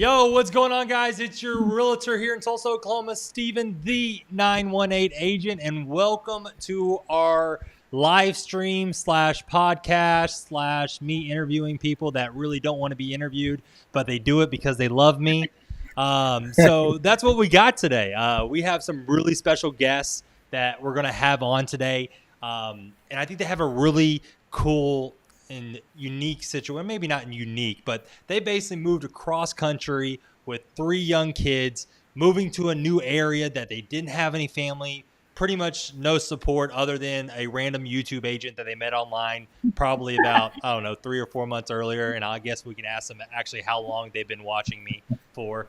Yo, what's going on, guys? It's your realtor here in Tulsa, Oklahoma, Steven, the 918 agent, and welcome to our live stream slash podcast slash me interviewing people that really don't want to be interviewed, but they do it because they love me. So that's what we got today. We have some really special guests that we're going to have on today. And I think they have a really cool and unique situation. Maybe not unique, but they basically moved across country with 3 young kids, moving to a new area that they didn't have any family, pretty much no support other than a random YouTube agent that they met online probably about, 3 or 4 months earlier. And I guess we can ask them actually how long they've been watching me for,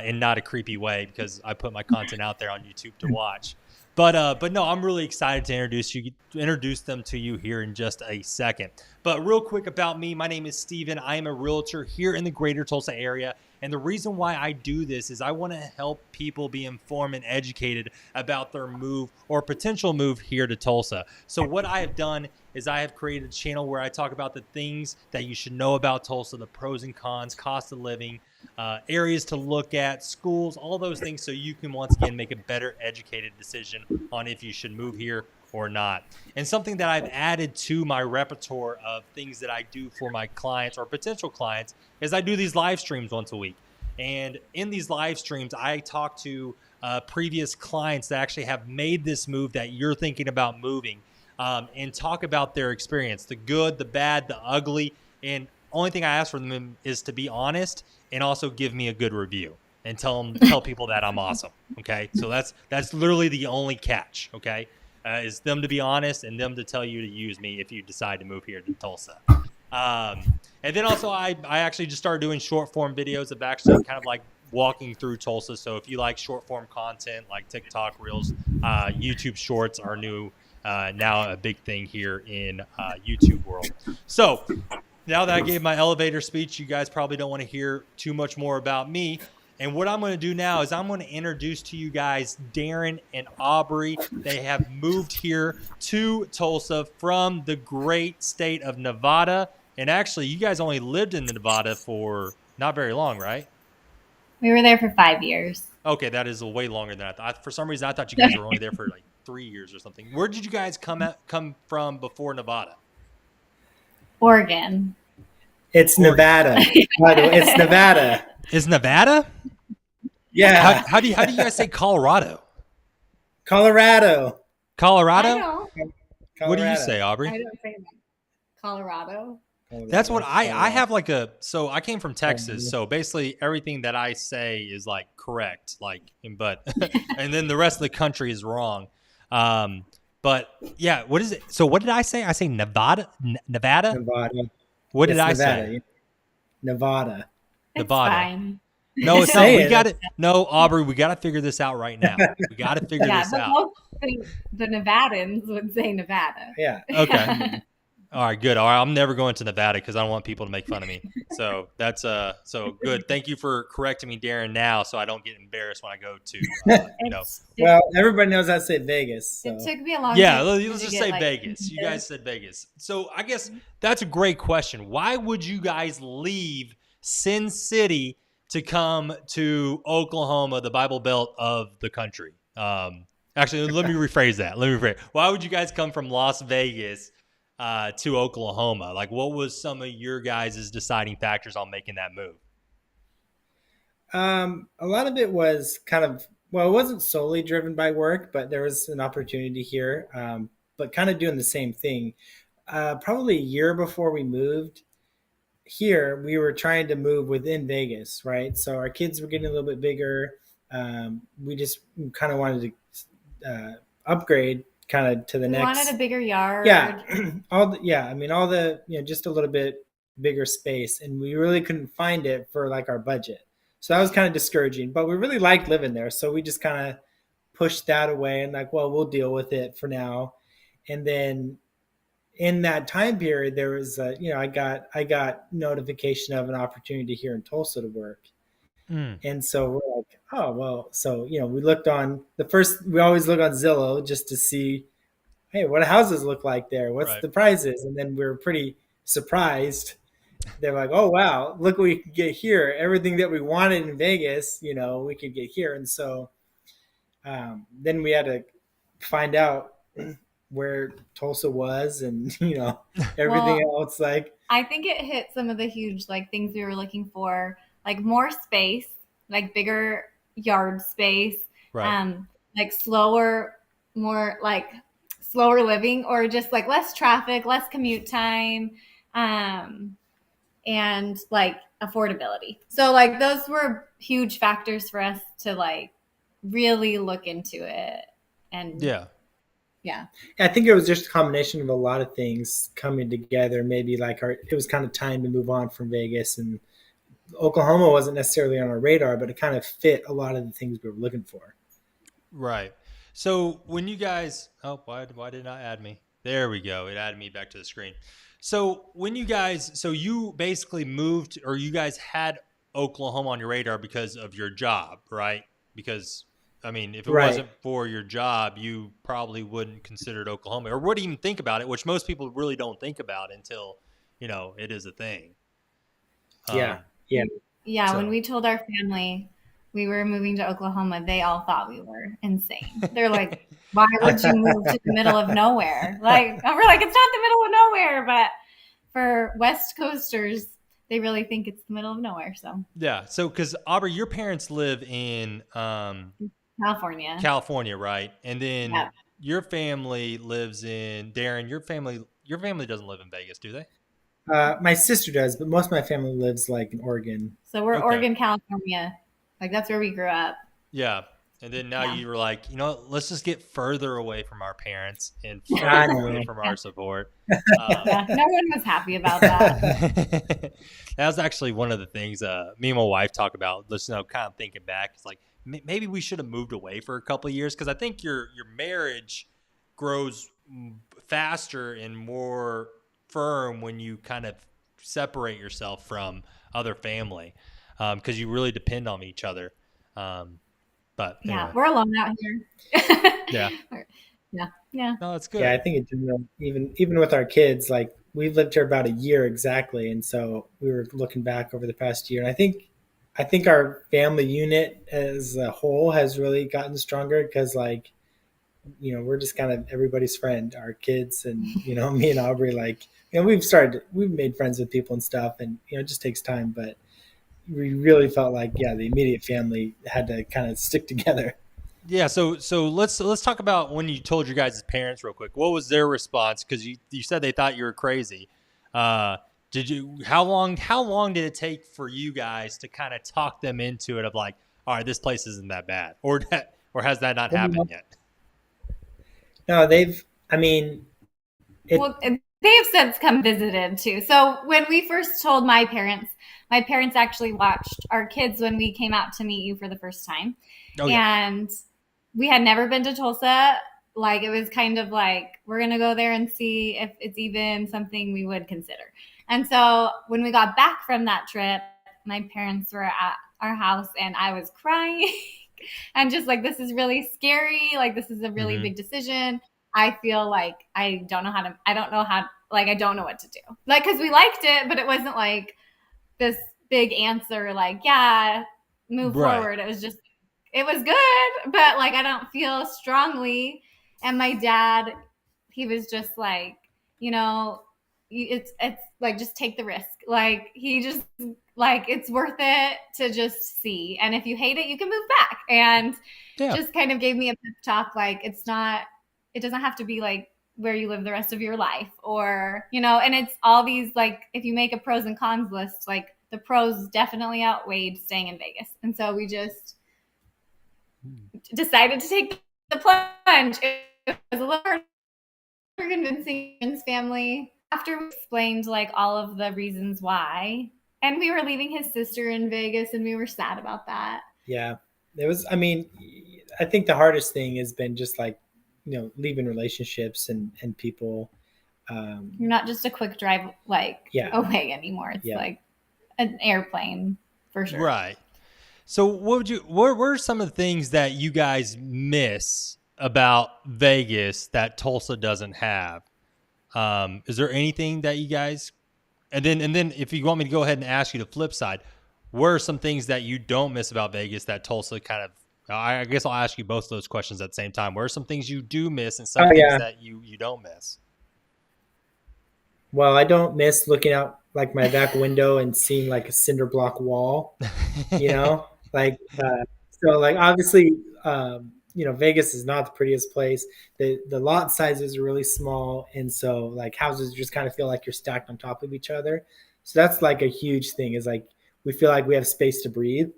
in not a creepy way, because I put my content out there on YouTube to watch. But no, I'm really excited to introduce them to you here in just a second. But real quick about me, my name is Steven. I am a realtor here in the greater Tulsa area. And the reason why I do this is I want to help people be informed and educated about their move or potential move here to Tulsa. So what I have done is I have created a channel where I talk about the things that you should know about Tulsa, the pros and cons, cost of living, areas to look at, schools, all those things, so you can once again make a better educated decision on if you should move here or not. And something that I've added to my repertoire of things that I do for my clients or potential clients is I do these live streams once a week. And in these live streams, I talk to previous clients that actually have made this move that you're thinking about moving, and talk about their experience, the good, the bad, the ugly. And only thing I ask from them is to be honest and also give me a good review and tell people that I'm awesome. Okay. So that's literally the only catch. Okay. Is them to be honest and them to tell you to use me if you decide to move here to Tulsa. And then also I actually just started doing short form videos of actually kind of like walking through Tulsa. So if you like short form content like TikTok Reels, YouTube Shorts are new, now a big thing here in YouTube world. So now that I gave my elevator speech, you guys probably don't want to hear too much more about me. And what I'm going to do now is I'm going to introduce to you guys Darren and Aubrey. They have moved here to Tulsa from the great state of Nevada. And actually, you guys only lived in Nevada for not very long, right? We were there for 5 years. Okay, that is way longer than I thought. For some reason, I thought you guys were only there for like 3 years or something. Where did you guys come from before Nevada? Oregon. It's Oregon. Nevada. It's Nevada. Is Nevada? Yeah. How do you guys say Colorado? Colorado. Colorado? I know. What do you say, Aubrey? I don't say that. Colorado. That's what I have like so I came from Texas, so basically everything that I say is like correct, but and then the rest of the country is wrong. But yeah, what is it? So what did I say? I say Nevada? Nevada? What did I say? Nevada. It's fine. No, it's not. We got it. No, Aubrey, we got to figure this out right now. We got to figure this out. Mostly the Nevadans would say Nevada. Yeah. Okay. All right, good. All right, I'm never going to Nevada because I don't want people to make fun of me. So that's so good. Thank you for correcting me, Darren. Now, so I don't get embarrassed when I go to Well, everybody knows I say Vegas. So. It took me a long time. Yeah, let's just say Vegas. You guys said Vegas. So I guess that's a great question. Why would you guys leave Sin City to come to Oklahoma, the Bible Belt of the country? Actually, let me rephrase that. Why would you guys come from Las Vegas to Oklahoma? Like, what was some of your guys' deciding factors on making that move? A lot of it was it wasn't solely driven by work, but there was an opportunity here, but kind of doing the same thing. Probably a year before we moved here, we were trying to move within Vegas, right? So our kids were getting a little bit bigger. We just kind of wanted to upgrade kind of to the next. We wanted a bigger yard. Yeah. Just a little bit bigger space. And we really couldn't find it for like our budget. So that was kind of discouraging, but we really liked living there. So we just kind of pushed that away and we'll deal with it for now. And then in that time period, there was, I got notification of an opportunity here in Tulsa to work. And so we're like, oh, well, so, we looked on we always look on Zillow just to see, hey, what houses look like there? What's the prices? And then we were pretty surprised they're like, oh wow, look what we can get here. Everything that we wanted in Vegas, we could get here. And so then we had to find out where Tulsa was, and everything Well, else. Like, I think it hit some of the huge like things we were looking for, like more space, like bigger yard space, Right. like more like slower living, or just like less traffic, less commute time, um, and like affordability. So like those were huge factors for us to like really look into it. And Yeah. yeah. I think it was just a combination of a lot of things coming together. Maybe like it was kind of time to move on from Vegas, and Oklahoma wasn't necessarily on our radar, but it kind of fit a lot of the things we were looking for. Right. So when you guys, oh, why did it not add me? There we go. It added me back to the screen. So when so you basically moved, or you guys had Oklahoma on your radar because of your job, right? Because I mean, if it Right. wasn't for your job, you probably wouldn't consider it Oklahoma, or wouldn't even think about it, which most people really don't think about until it is a thing. Yeah. Yeah. Yeah, when So we told our family we were moving to Oklahoma, they all thought we were insane. They're like, "Why would you move to the middle of nowhere?" Like, we're like, "It's not the middle of nowhere," but for West Coasters, they really think it's the middle of nowhere. So yeah. So because Aubrey, your parents live in California, California, right? And then yeah. your family lives in Darren. Your family doesn't live in Vegas, do they? My sister does, but most of my family lives like in Oregon. So we're Okay. Oregon, California. Like that's where we grew up. Yeah. And then now Yeah, you were like, let's just get further away from our parents and I further away know. from yeah, our support. yeah. No one was happy about that. That was actually one of the things me and my wife talk about. Just kind of thinking back, it's like maybe we should have moved away for a couple of years, because I think your marriage grows faster and more firm when you kind of separate yourself from other family, because you really depend on each other. But Yeah, anyway, we're alone out here. yeah, Yeah, yeah, no, that's Yeah, good. I think in general, even with our kids, like we've lived here about a year exactly, and so we were looking back over the past year, and I think our family unit as a whole has really gotten stronger because like we're just kind of everybody's friend, our kids, and me and Aubrey, like we've made friends with people and stuff, and it just takes time, but we really felt like the immediate family had to kind of stick together. Yeah, so let's talk about when you told your guys' parents real quick. What was their response? Because you said they thought you were crazy. Did you? How long did it take for you guys to kind of talk them into it? Of like, all right, this place isn't that bad, or has that not happened yet? No, I mean, it. well, and they have since come visited too. So when we first told my parents actually watched our kids when we came out to meet you for the first time. Oh yeah, And we had never been to Tulsa. Like it was kind of like, we're going to go there and see if it's even something we would consider. And so when we got back from that trip, my parents were at our house and I was crying and just like, this is really scary. Like, this is a really mm-hmm. big decision. I feel like I don't know like, I don't know what to do. Like, cause we liked it, but it wasn't like this big answer, like, yeah, move Right. forward. It was just, it was good, but like, I don't feel strongly. And my dad, he was just like, you know, it's like, just take the risk. Like, he just, like, it's worth it to just see. And if you hate it, you can move back. And Yeah. just kind of gave me a pep talk. Like, it doesn't have to be like where you live the rest of your life, or, and it's all these, like, if you make a pros and cons list, like the pros definitely outweighed staying in Vegas. And so we just decided to take the plunge. It was a little hard for convincing his family after we explained like all of the reasons why. And we were leaving his sister in Vegas and we were sad about that. Yeah, it was. I mean, I think the hardest thing has been just like leaving relationships and people. You're not just a quick drive like away anymore. It's like an airplane for sure. Right. So what were some of the things that you guys miss about Vegas that Tulsa doesn't have? Is there anything that you guys And then if you want me to go ahead and ask you the flip side, what are some things that you don't miss about Vegas that Tulsa kind of, I guess I'll ask you both of those questions at the same time. What are some things you do miss and some Oh things yeah. that you don't miss? Well, I don't miss looking out like my back window and seeing like a cinder block wall, you know, like so like obviously Vegas is not the prettiest place. The lot sizes are really small, and so like houses just kind of feel like you're stacked on top of each other. So that's like a huge thing, is like we feel like we have space to breathe,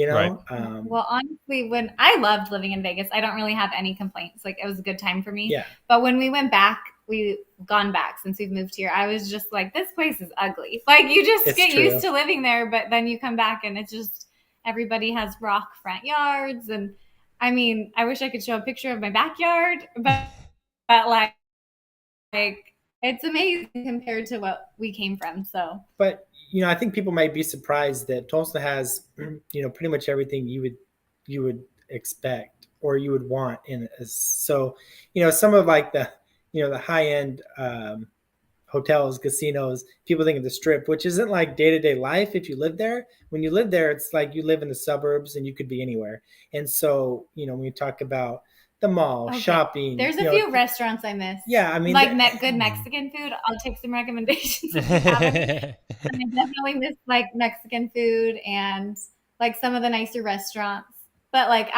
Right. Well, honestly, when I loved living in Vegas, I don't really have any complaints. Like, it was a good time for me. Yeah. But when we went back, we've gone back since we've moved here. I was just like, this place is ugly. Like, you just It's get true. used to living there, but then you come back and it's just everybody has rock front yards. And I mean, I wish I could show a picture of my backyard, but like it's amazing compared to what we came from. So, But I think people might be surprised that Tulsa has pretty much everything you would expect or you would want in it. So some of like the high end hotels, casinos, people think of the Strip, which isn't like day-to-day life if you live there. When you live there, it's like you live in the suburbs and you could be anywhere. And so when we talk about the mall, okay, shopping, there's a few restaurants I miss. Yeah, I mean, like good Mexican food. I'll take some recommendations if you have them. And I definitely miss like Mexican food and like some of the nicer restaurants. But like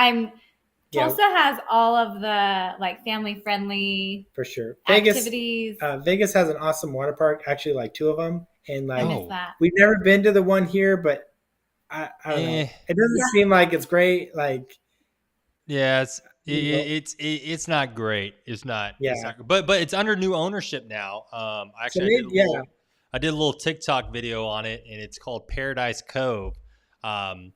Tulsa has all of the like family friendly for sure activities. Vegas has an awesome water park, actually like two of them, and like I miss that. We've never been to the one here, but I don't know. It doesn't seem like it's great. Like yeah, it's not great. It's not. Yeah. It's not, but it's under new ownership now. Actually, I did a little TikTok video on it, and it's called Paradise Cove,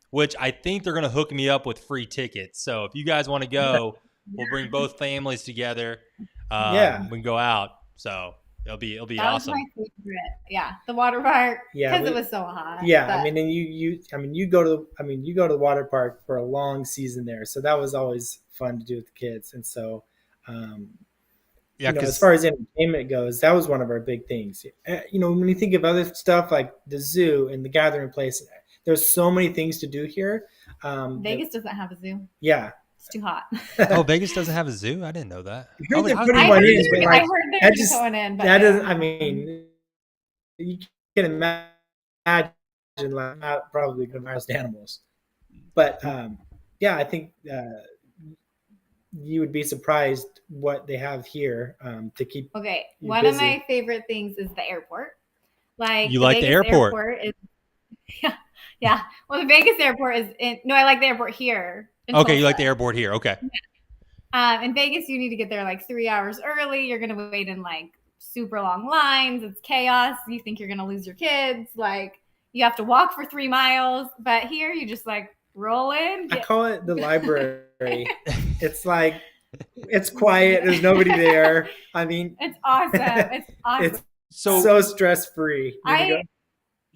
which I think they're going to hook me up with free tickets. So if you guys want to go, we'll bring both families together. We can go out. So it'll be that awesome. Was my favorite. Yeah, the water park. Yeah, because it was so hot. Yeah, but. I mean, and you go to the water park for a long season there, so that was always fun to do with the kids. And so, as far as entertainment goes, that was one of our big things. When you think of other stuff like the zoo and the gathering place, there's so many things to do here. Vegas doesn't have a zoo. Yeah. It's too hot. Oh, Vegas doesn't have a zoo? I didn't know that. I heard that doesn't. I mean, you can imagine like not probably domestic animals, but I think you would be surprised what they have here to keep. Okay, one of my favorite things is the airport. Like you like the airport? Yeah. Well, the Vegas airport is I like the airport here. Okay, Tulsa. You like the airport here. Okay. In Vegas, you need to get there like 3 hours early. You're going to wait in like super long lines. It's chaos. You think you're going to lose your kids. Like you have to walk for 3 miles. But here, you just like roll in. I call it the library. It's like, it's quiet. There's nobody there. I mean, it's awesome. It's awesome. It's so stress-free.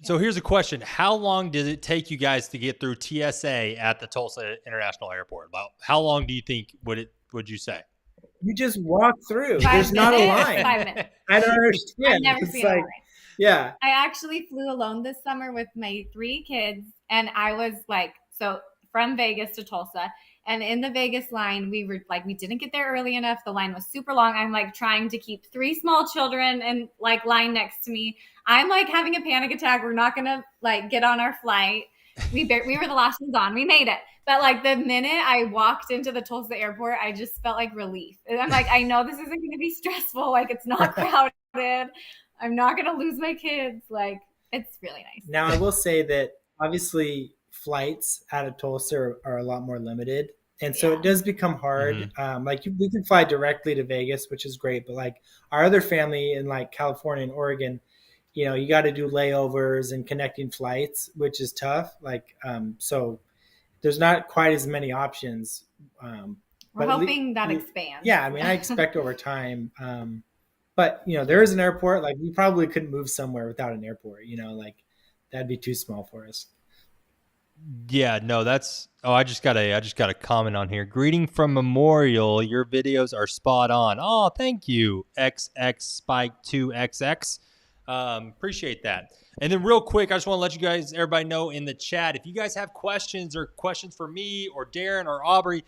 So here's a question. How long did it take you guys to get through TSA at the Tulsa International Airport? About how long do you think would you say? You just walk through. There's not a line. 5 minutes. I don't understand. I've never seen a line. Yeah. I actually flew alone this summer with my 3 kids, and I was like, so from Vegas to Tulsa. And in the Vegas line, we were like, we didn't get there early enough. The line was super long. I'm like trying to keep 3 small children and like line next to me. I'm like having a panic attack. We're not going to like get on our flight. We were the last ones on. We made it. But like the minute I walked into the Tulsa airport, I just felt like relief. And I'm like, I know this isn't going to be stressful. Like it's not crowded. I'm not going to lose my kids. Like it's really nice. Now I will say that obviously flights out of Tulsa are a lot more limited. And so it does become hard. Mm-hmm. We can fly directly to Vegas, which is great. But like our other family in like California and Oregon, you got to do layovers and connecting flights, which is tough. Like, so there's not quite as many options. We're hoping that expands. Yeah. I mean, I expect over time. But there is an airport. Like we probably couldn't move somewhere without an airport, like that'd be too small for us. Yeah, no, I just got a comment on here. Greeting from Memorial. Your videos are spot on. Oh, thank you. XX Spike 2XX. Appreciate that. And then real quick, I just want to let you guys, everybody know in the chat, if you guys have questions for me or Darren or Aubrey,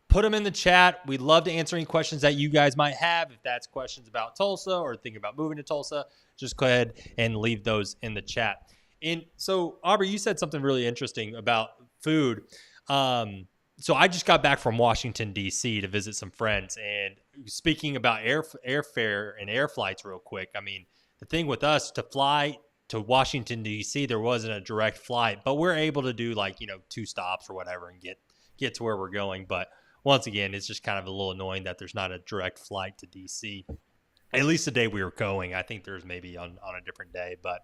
put them in the chat. We'd love to answer any questions that you guys might have. If that's questions about Tulsa or thinking about moving to Tulsa, just go ahead and leave those in the chat. And so, Aubrey, you said something really interesting about food. So I just got back from Washington, D.C. to visit some friends. And speaking about airfare and air flights real quick, I mean, the thing with us to fly to Washington, D.C., there wasn't a direct flight, but we're able to do 2 stops or whatever and get to where we're going. But once again, it's just kind of a little annoying that there's not a direct flight to D.C., at least the day we were going. I think there's maybe on a different day. But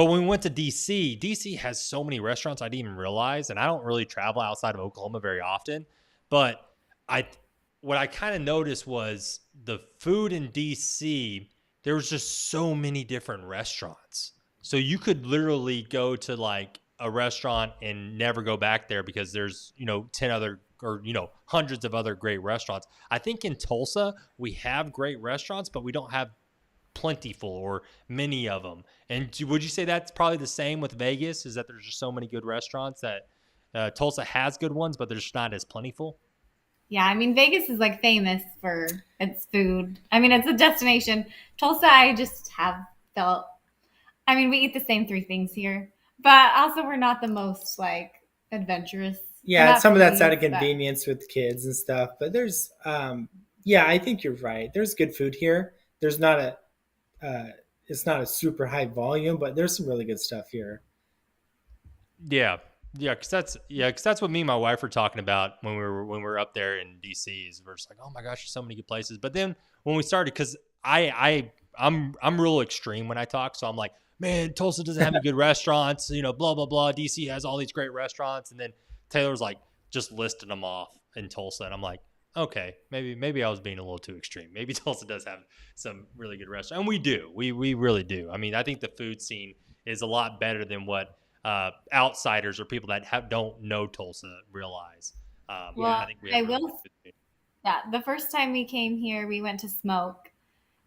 when we went to D.C., D.C. has so many restaurants I didn't even realize, and I don't really travel outside of Oklahoma very often. But what I kind of noticed was the food in D.C., there was just so many different restaurants. So you could literally go to a restaurant and never go back there because there's, 10 other or, hundreds of other great restaurants. I think in Tulsa, we have great restaurants, but we don't have plentiful or many of them. And would you say that's probably the same with Vegas, is that there's just so many good restaurants that Tulsa has good ones, but they're just not as plentiful? Yeah, I mean, Vegas is famous for its food. I mean, it's a destination. Tulsa, I just have felt, I mean, we eat the same 3 things here, but also we're not the most adventurous. Yeah, some of that's out of convenience with kids and stuff, but there's, I think you're right. There's good food here. There's not it's not a super high volume, but there's some really good stuff here. Yeah, because that's what me and my wife were talking about when we were up there in DC. Is we're just oh my gosh, there's so many good places. But then when we started, because I'm real extreme when I talk, so I'm like, man, Tulsa doesn't have any good restaurants. Blah blah blah. DC has all these great restaurants, and then Taylor's just listing them off in Tulsa, and I'm like, okay, maybe I was being a little too extreme. Maybe Tulsa does have some really good restaurants, and we do. We really do. I mean, I think the food scene is a lot better than what outsiders or people that don't know Tulsa realize. I think we have the first time we came here, we went to Smoke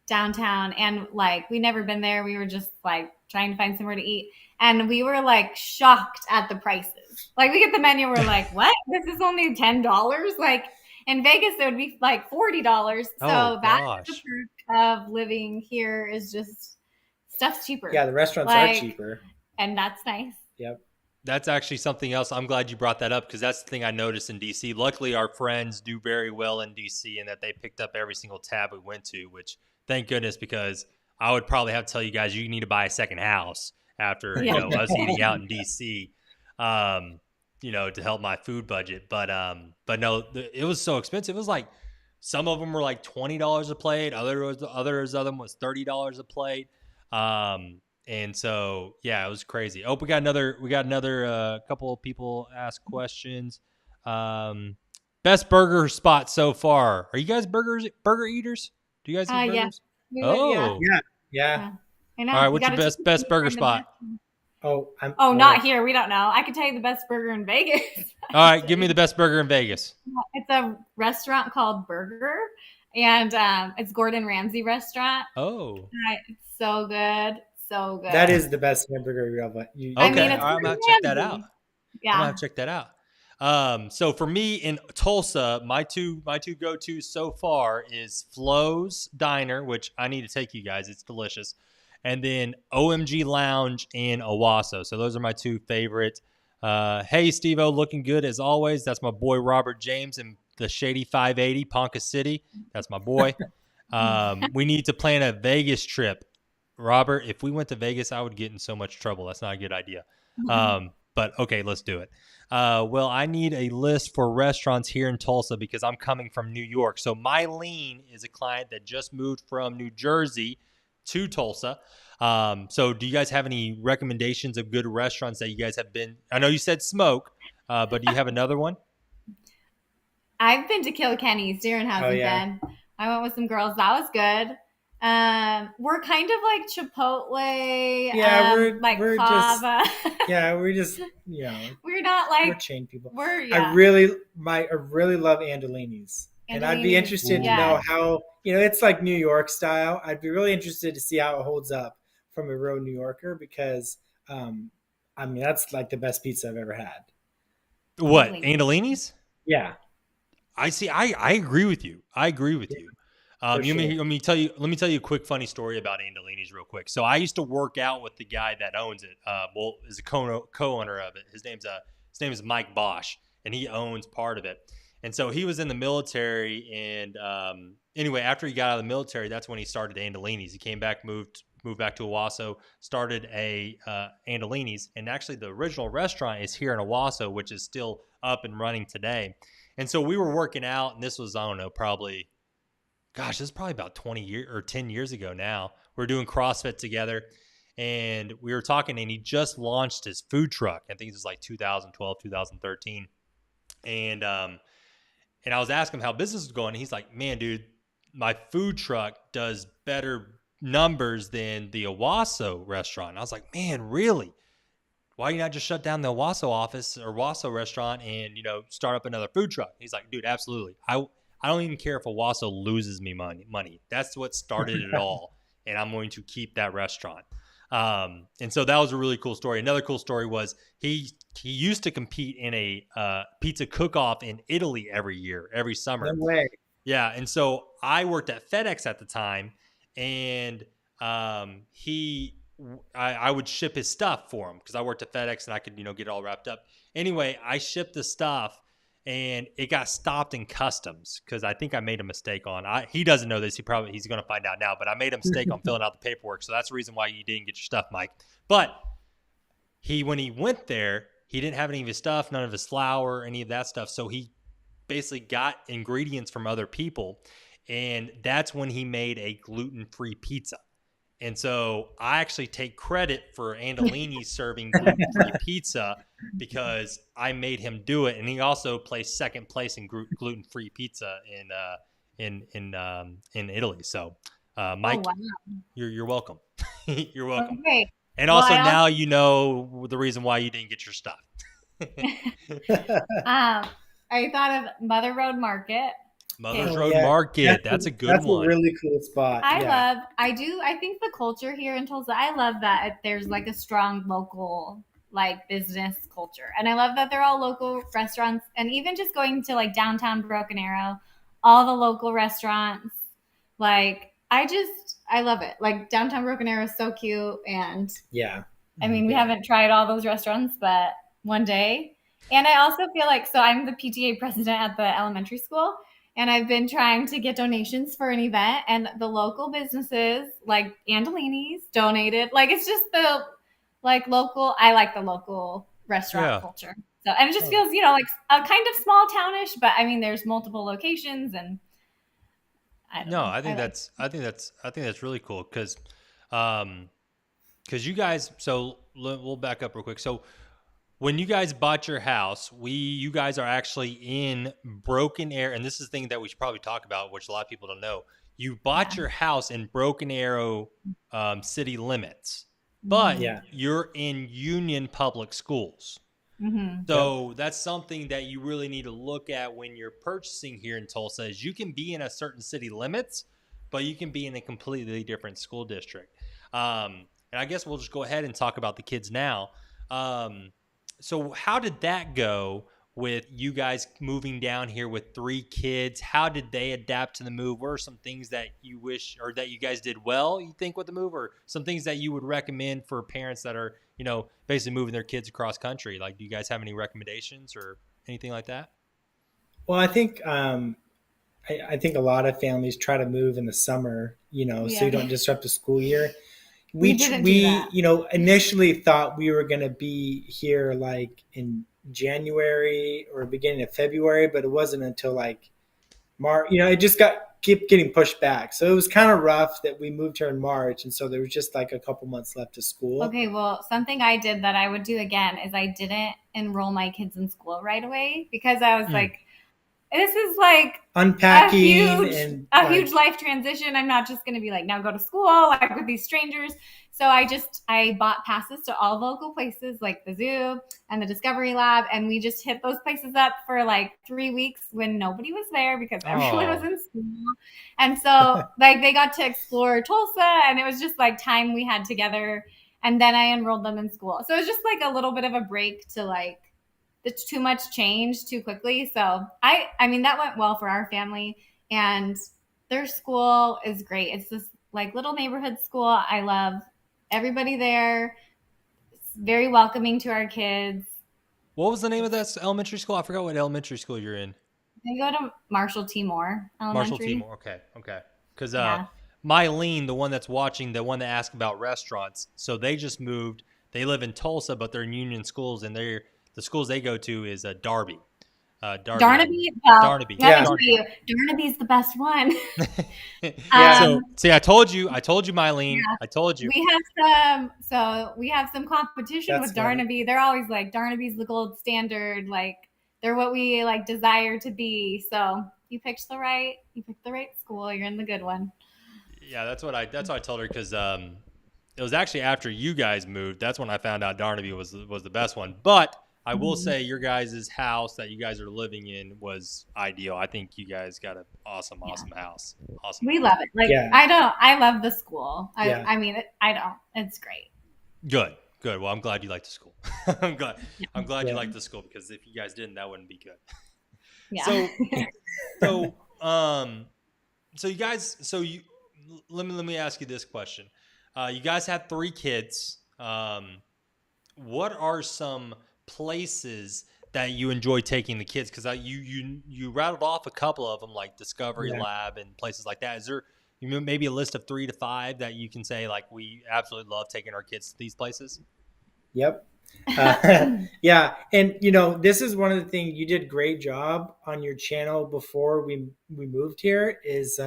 downtown, and we never been there. We were just trying to find somewhere to eat, and we were shocked at the prices. We get the menu, we're like, what? This is only $10? In Vegas, it would be $40. So that's the perk of living here, is just stuff's cheaper. Yeah, the restaurants are cheaper. And that's nice. Yep. That's actually something else. I'm glad you brought that up, because that's the thing I noticed in DC. Luckily, our friends do very well in DC, and that they picked up every single tab we went to, which thank goodness, because I would probably have to tell you guys you need to buy a second house after us eating out in DC. To help my food budget. But no, it was so expensive. It was some of them were $20 a plate. Others of them was $30 a plate. And so, yeah, it was crazy. Oh, we got another couple of people ask questions. Best burger spot so far. Are you guys burger eaters? Do you guys eat burgers? Yeah. I know. All right, what's your best burger spot? Not here. We don't know. I could tell you the best burger in Vegas. All right, give me the best burger in Vegas. It's a restaurant called Burger, and it's Gordon Ramsay restaurant. Oh. It's so good. So good. That is the best hamburger you ever. Okay, I'm gonna check that out. Yeah, I'm gonna check that out. So for me in Tulsa, my two go-tos so far is Flo's Diner, which I need to take you guys. It's delicious. And then OMG Lounge in Owasso. So those are my 2 favorite. Hey, Steve-O, looking good as always. That's my boy Robert James in the Shady 580, Ponca City. That's my boy. We need to plan a Vegas trip. Robert, if we went to Vegas, I would get in so much trouble. That's not a good idea. But okay, let's do it. Well, I need a list for restaurants here in Tulsa because I'm coming from New York. So Mylene is a client that just moved from New Jersey to Tulsa. So do you guys have any recommendations of good restaurants that you guys have been? I know you said Smoke, but do you have another one? I've been to Kilkenny's. Darren hasn't been. I went with some girls. That was good. We're kind of like Chipotle. Yeah, we're Kava. we're just we're not we're chain people. I really really love Andolini's. And I'd be interested to know how, it's like New York style. I'd be really interested to see how it holds up from a real New Yorker because, that's like the best pizza I've ever had. What, Andolini's? Yeah. I see. I agree with you. Sure. Let me tell you a quick funny story about Andolini's real quick. So I used to work out with the guy that owns it. Is a co-owner of it. His name is Mike Bosch, and he owns part of it. And so he was in the military, and anyway, after he got out of the military, that's when he started Andolini's. He came back, moved back to Owasso, started a Andolini's, and actually the original restaurant is here in Owasso, which is still up and running today. And so we were working out, and this was, I don't know, this is probably about 20 years or 10 years ago now. We're doing CrossFit together, and we were talking, and he just launched his food truck. I think it was like 2012, 2013. And I was asking him how business was going, and he's like, man, dude, my food truck does better numbers than the Owasso restaurant. And I was like, man, really? Why you not just shut down the Owasso office or Owasso restaurant and, start up another food truck? He's like, dude, absolutely. I don't even care if Owasso loses me money. That's what started it all. And I'm going to keep that restaurant. And so that was a really cool story. Another cool story was he used to compete in a pizza cook-off in Italy every summer. No way. Yeah. And so I worked at FedEx at the time, and I would ship his stuff for him because I worked at FedEx and I could, get it all wrapped up. Anyway, I shipped the stuff and it got stopped in customs because I think I made a mistake he doesn't know this. He's going to find out now, but I made a mistake on filling out the paperwork. So that's the reason why you didn't get your stuff, Mike. But when he went there, he didn't have any of his stuff, none of his flour, any of that stuff. So he basically got ingredients from other people. And that's when he made a gluten-free pizza. And so I actually take credit for Andolini serving gluten-free pizza because I made him do it, and he also placed second place in gluten-free pizza in Italy. So, Mike, you're welcome. You're welcome. Okay. And also now you know the reason why you didn't get your stuff. I thought of Mother Road Market. Mother's Road Market. That's a good one. That's a really cool spot. I think the culture here in Tulsa, I love that there's like a strong local like business culture. And I love that they're all local restaurants, and even just going to like downtown Broken Arrow, all the local restaurants, like I love it. Like downtown Broken Arrow is so cute. And I mean, we haven't tried all those restaurants, but one day. And I also feel like, so I'm the PTA president at the elementary school, and I've been trying to get donations for an event, and the local businesses like Andolini's donated. Like, it's just the I like the local restaurant culture. So, and it just feels, like a kind of small townish, but I mean, there's multiple locations, and I think that's really cool because you guys, so we'll back up real quick. So when you guys bought your house, you guys are actually in Broken Arrow, and this is the thing that we should probably talk about, which a lot of people don't know. You bought your house in Broken Arrow city limits, but you're in Union Public Schools. Mm-hmm. So that's something that you really need to look at when you're purchasing here in Tulsa. Is you can be in a certain city limits, but you can be in a completely different school district. And I guess we'll just go ahead and talk about the kids now. So how did that go with you guys moving down here with 3 kids? How did they adapt to the move? What are some things that you wish or that you guys did well, you think, with the move, or some things that you would recommend for parents that are, basically moving their kids across country? Like, do you guys have any recommendations or anything like that? Well, I think I think a lot of families try to move in the summer, so you don't disrupt the school year. We initially thought we were going to be here like in January or beginning of February, but it wasn't until like March. It just kept getting pushed back. So it was kind of rough that we moved here in March, and so there was just like a couple months left of school. Okay, well, something I did that I would do again is I didn't enroll my kids in school right away because I was like, this is like unpacking a huge life transition. I'm not just going to be like, now go to school like with these strangers. So I bought passes to all local places like the zoo, and the Discovery Lab. And we just hit those places up for like 3 weeks when nobody was there because everyone was in school. And so like they got to explore Tulsa, and it was just like time we had together. And then I enrolled them in school. So it was just like a little bit of a break to like, it's too much change too quickly. So I mean, that went well for our family, and their school is great. It's this like little neighborhood school. I love everybody there. It's very welcoming to our kids. What was the name of that elementary school? I forgot what elementary school you're in. They go to Marshall T. Moore Elementary. Marshall T. Moore. Okay. Because Yeah. Mylene, the one that's watching, the one that asked about restaurants, so they just moved. They live in Tulsa, but they're in Union schools, and the schools they go to is Darby. Darnaby? Well, Darnaby. let me tell you, Darnaby's the best one. So see, I told you, Mylene. Yeah. I told you. We have some competition with Darnaby. They're always like, Darnaby's the gold standard. Like, they're what we like desire to be. So you picked the right school. You're in the good one. Yeah, that's what I told her, because it was actually after you guys moved. That's when I found out Darnaby was the best one. But I will say your guys' house that you guys are living in was ideal. I think you guys got an awesome house. Awesome. We love it. Like, I love the school. I mean, it's great. Good. Well, I'm glad you like the school. I'm glad you like the school, because if you guys didn't, that wouldn't be good. Yeah. So you guys, let me ask you this question. You guys have 3 kids. What are some places that you enjoy taking the kids? Because you rattled off a couple of them, like Discovery Lab and places like that. Is there maybe a list of 3 to 5 that you can say, like, we absolutely love taking our kids to these places? Yep. Yeah. And this is one of the things you did a great job on your channel before we moved here, is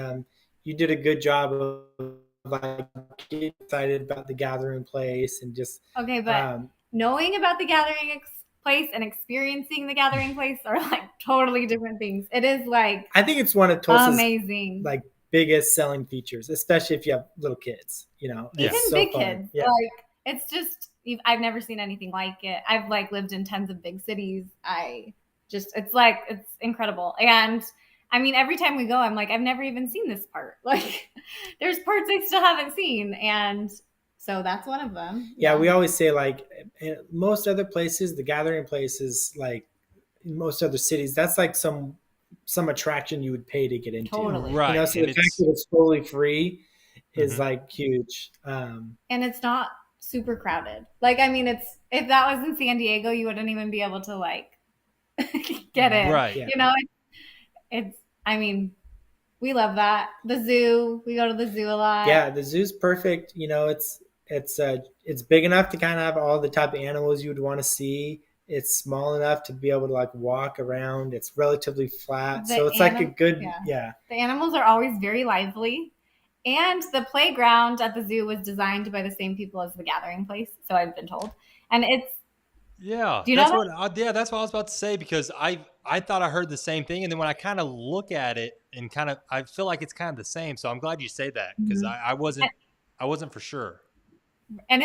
you did a good job of like getting excited about the gathering place and just but knowing about the gathering place and experiencing the gathering place are like totally different things. It is like, I think it's one of Tulsa's amazing, like biggest selling features, especially if you have little kids. Even big kids. Yeah. Like, it's just, I've never seen anything like it. I've like lived in tons of big cities. It's incredible. And I mean, every time we go, I'm like, I've never even seen this part. Like, there's parts I still haven't seen. And so that's one of them. Yeah, we always say, like, in most other places, the gathering places, like in most other cities, that's like some attraction you would pay to get into. Totally. Right. So the fact that it's totally free is like huge. And it's not super crowded. Like, I mean, if that was in San Diego, you wouldn't even be able to like get in. Right. Yeah. I mean, we love that. The zoo, we go to the zoo a lot. Yeah, the zoo's perfect. It's big enough to kind of have all the type of animals you would want to see. It's small enough to be able to like walk around. It's relatively flat. So it's like a good, The animals are always very lively. And the playground at the zoo was designed by the same people as the gathering place. So I've been told. And it's, yeah, do you know that's what I was about to say, because I thought I heard the same thing, and then when I kind of look at it and I feel like it's kind of the same. So I'm glad you say that, because I wasn't for sure. And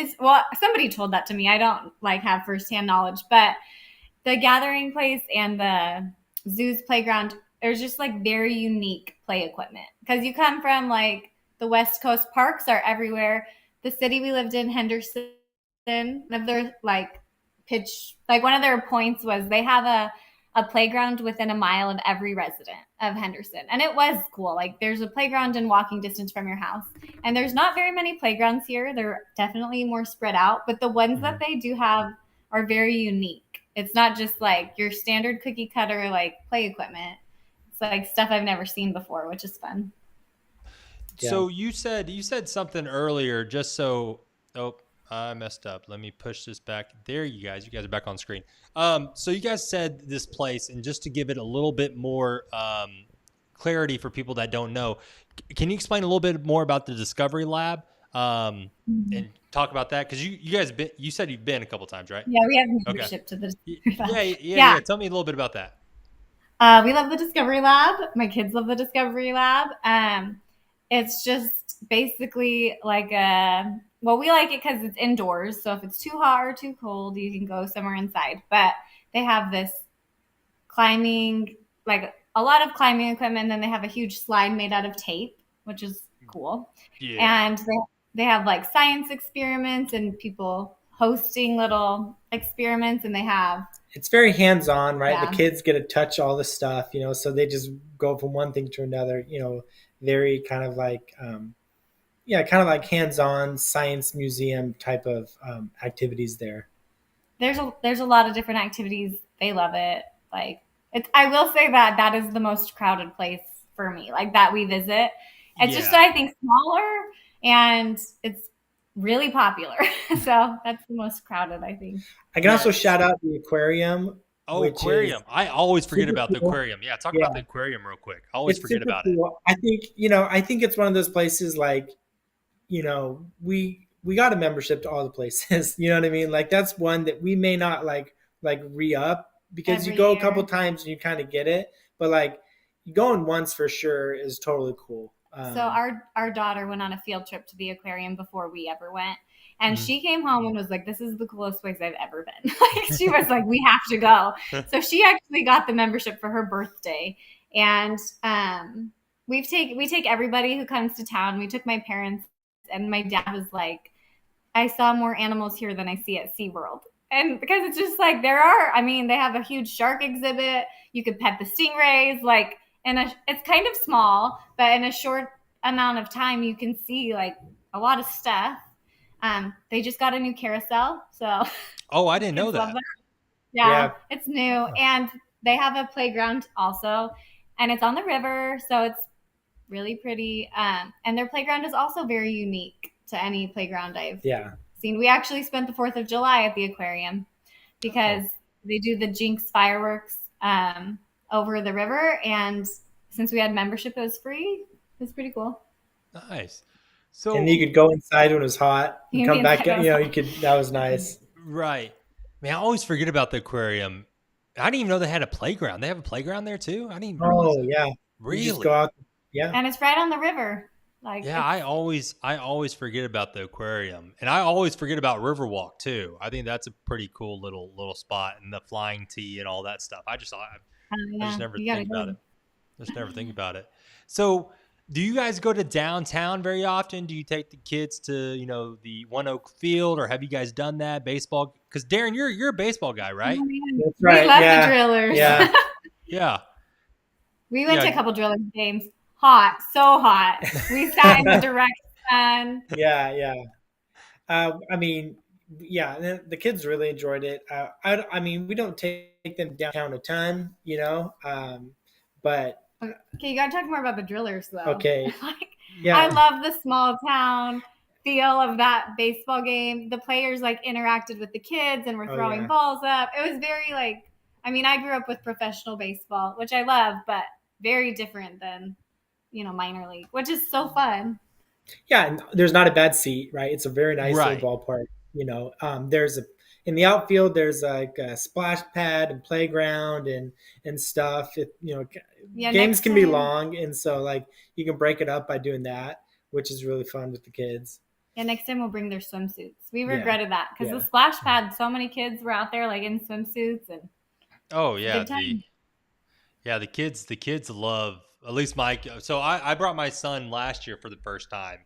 somebody told that to me. I don't like have firsthand knowledge, but the gathering place and the zoo's playground, there's just like very unique play equipment, because you come from like the West Coast. Parks are everywhere. The city we lived in, Henderson, one of their points was they have a playground within a mile of every resident of Henderson. And it was cool. Like, there's a playground in walking distance from your house. And there's not very many playgrounds here. They're definitely more spread out. But the ones that they do have are very unique. It's not just like your standard cookie cutter like play equipment. It's like stuff I've never seen before, which is fun. Yeah. So you said something earlier, I messed up. Let me push this back. There, you guys are back on screen. So you guys said this place, and just to give it a little bit more clarity for people that don't know, can you explain a little bit more about the Discovery Lab and talk about that? Because you said you've been a couple times, right? Yeah, we have membership to the Discovery Lab. Yeah. Tell me a little bit about that. We love the Discovery Lab. My kids love the Discovery Lab. It's just basically like we like it because it's indoors. So if it's too hot or too cold, you can go somewhere inside. But they have this climbing, like a lot of climbing equipment. And then they have a huge slide made out of tape, which is cool. Yeah. And they have like science experiments and people hosting little experiments, and they have It's very hands-on, right? Yeah. The kids get to touch all the stuff, so they just go from one thing to another, very kind of like, kind of like hands-on science museum type of activities there. There's a lot of different activities. They love it. Like I will say that is the most crowded place for me, like that we visit. It's just, I think, smaller, and it's really popular. So that's the most crowded, I think. I can also shout out the aquarium. Oh, aquarium. I always forget about the aquarium. Yeah, talk about the aquarium real quick. I always forget about it. I think it's one of those places like, we got a membership to all the places. You know what I mean? Like that's one that we may not like re-up because Every you go year. a couple times and you kind of get it. But like going once for sure is totally cool. So our daughter went on a field trip to the aquarium before we ever went. And she came home and was like, this is the coolest place I've ever been. Like she was like, we have to go. So she actually got the membership for her birthday. And we take everybody who comes to town. We took my parents, and my dad was like, I saw more animals here than I see at SeaWorld. And because it's just like they have a huge shark exhibit. You could pet the stingrays, like, it's kind of small, but in a short amount of time, you can see like a lot of stuff. They just got a new carousel, so. Oh, I didn't know that. Yeah, it's new, and they have a playground also, and it's on the river, so it's really pretty. And their playground is also very unique to any playground I've seen. We actually spent the 4th of July at the aquarium because they do the Jinx fireworks over the river, and since we had membership, it was free. It was pretty cool. Nice. And you could go inside when it was hot and come back. That was nice. Right. Man, I always forget about the aquarium. I didn't even know they had a playground. They have a playground there too? I didn't even realize that. Yeah. Really? You just go out. Yeah. And it's right on the river. Like, yeah, I always forget about the aquarium, and I always forget about Riverwalk too. I think that's a pretty cool little spot, and the flying T and all that stuff. I just never think about it. Just never think about it. So, do you guys go to downtown very often? Do you take the kids to the One Oak Field, or have you guys done that baseball? Because Darren, you're a baseball guy, right? That's right. We love the Drillers. Yeah. Yeah. We went to a couple Drillers games. Hot, so hot. We sat in the direct sun. Yeah. The kids really enjoyed it. We don't take them downtown a ton, but. Okay, you got to talk more about the Drillers, though. Okay. I love the small town feel of that baseball game. The players interacted with the kids and were throwing balls up. It was very I grew up with professional baseball, which I love, but very different than minor league, which is so fun. Yeah, and there's not a bad seat, right? It's a very nice little ballpark. There's in the outfield, there's like a splash pad and playground and stuff. Games can be long, and so you can break it up by doing that, which is really fun with the kids. Yeah, next time we'll bring their swimsuits. We regretted that because the splash pad, so many kids were out there in swimsuits and. Oh yeah, the kids love. At least Mike. So I brought my son last year for the first time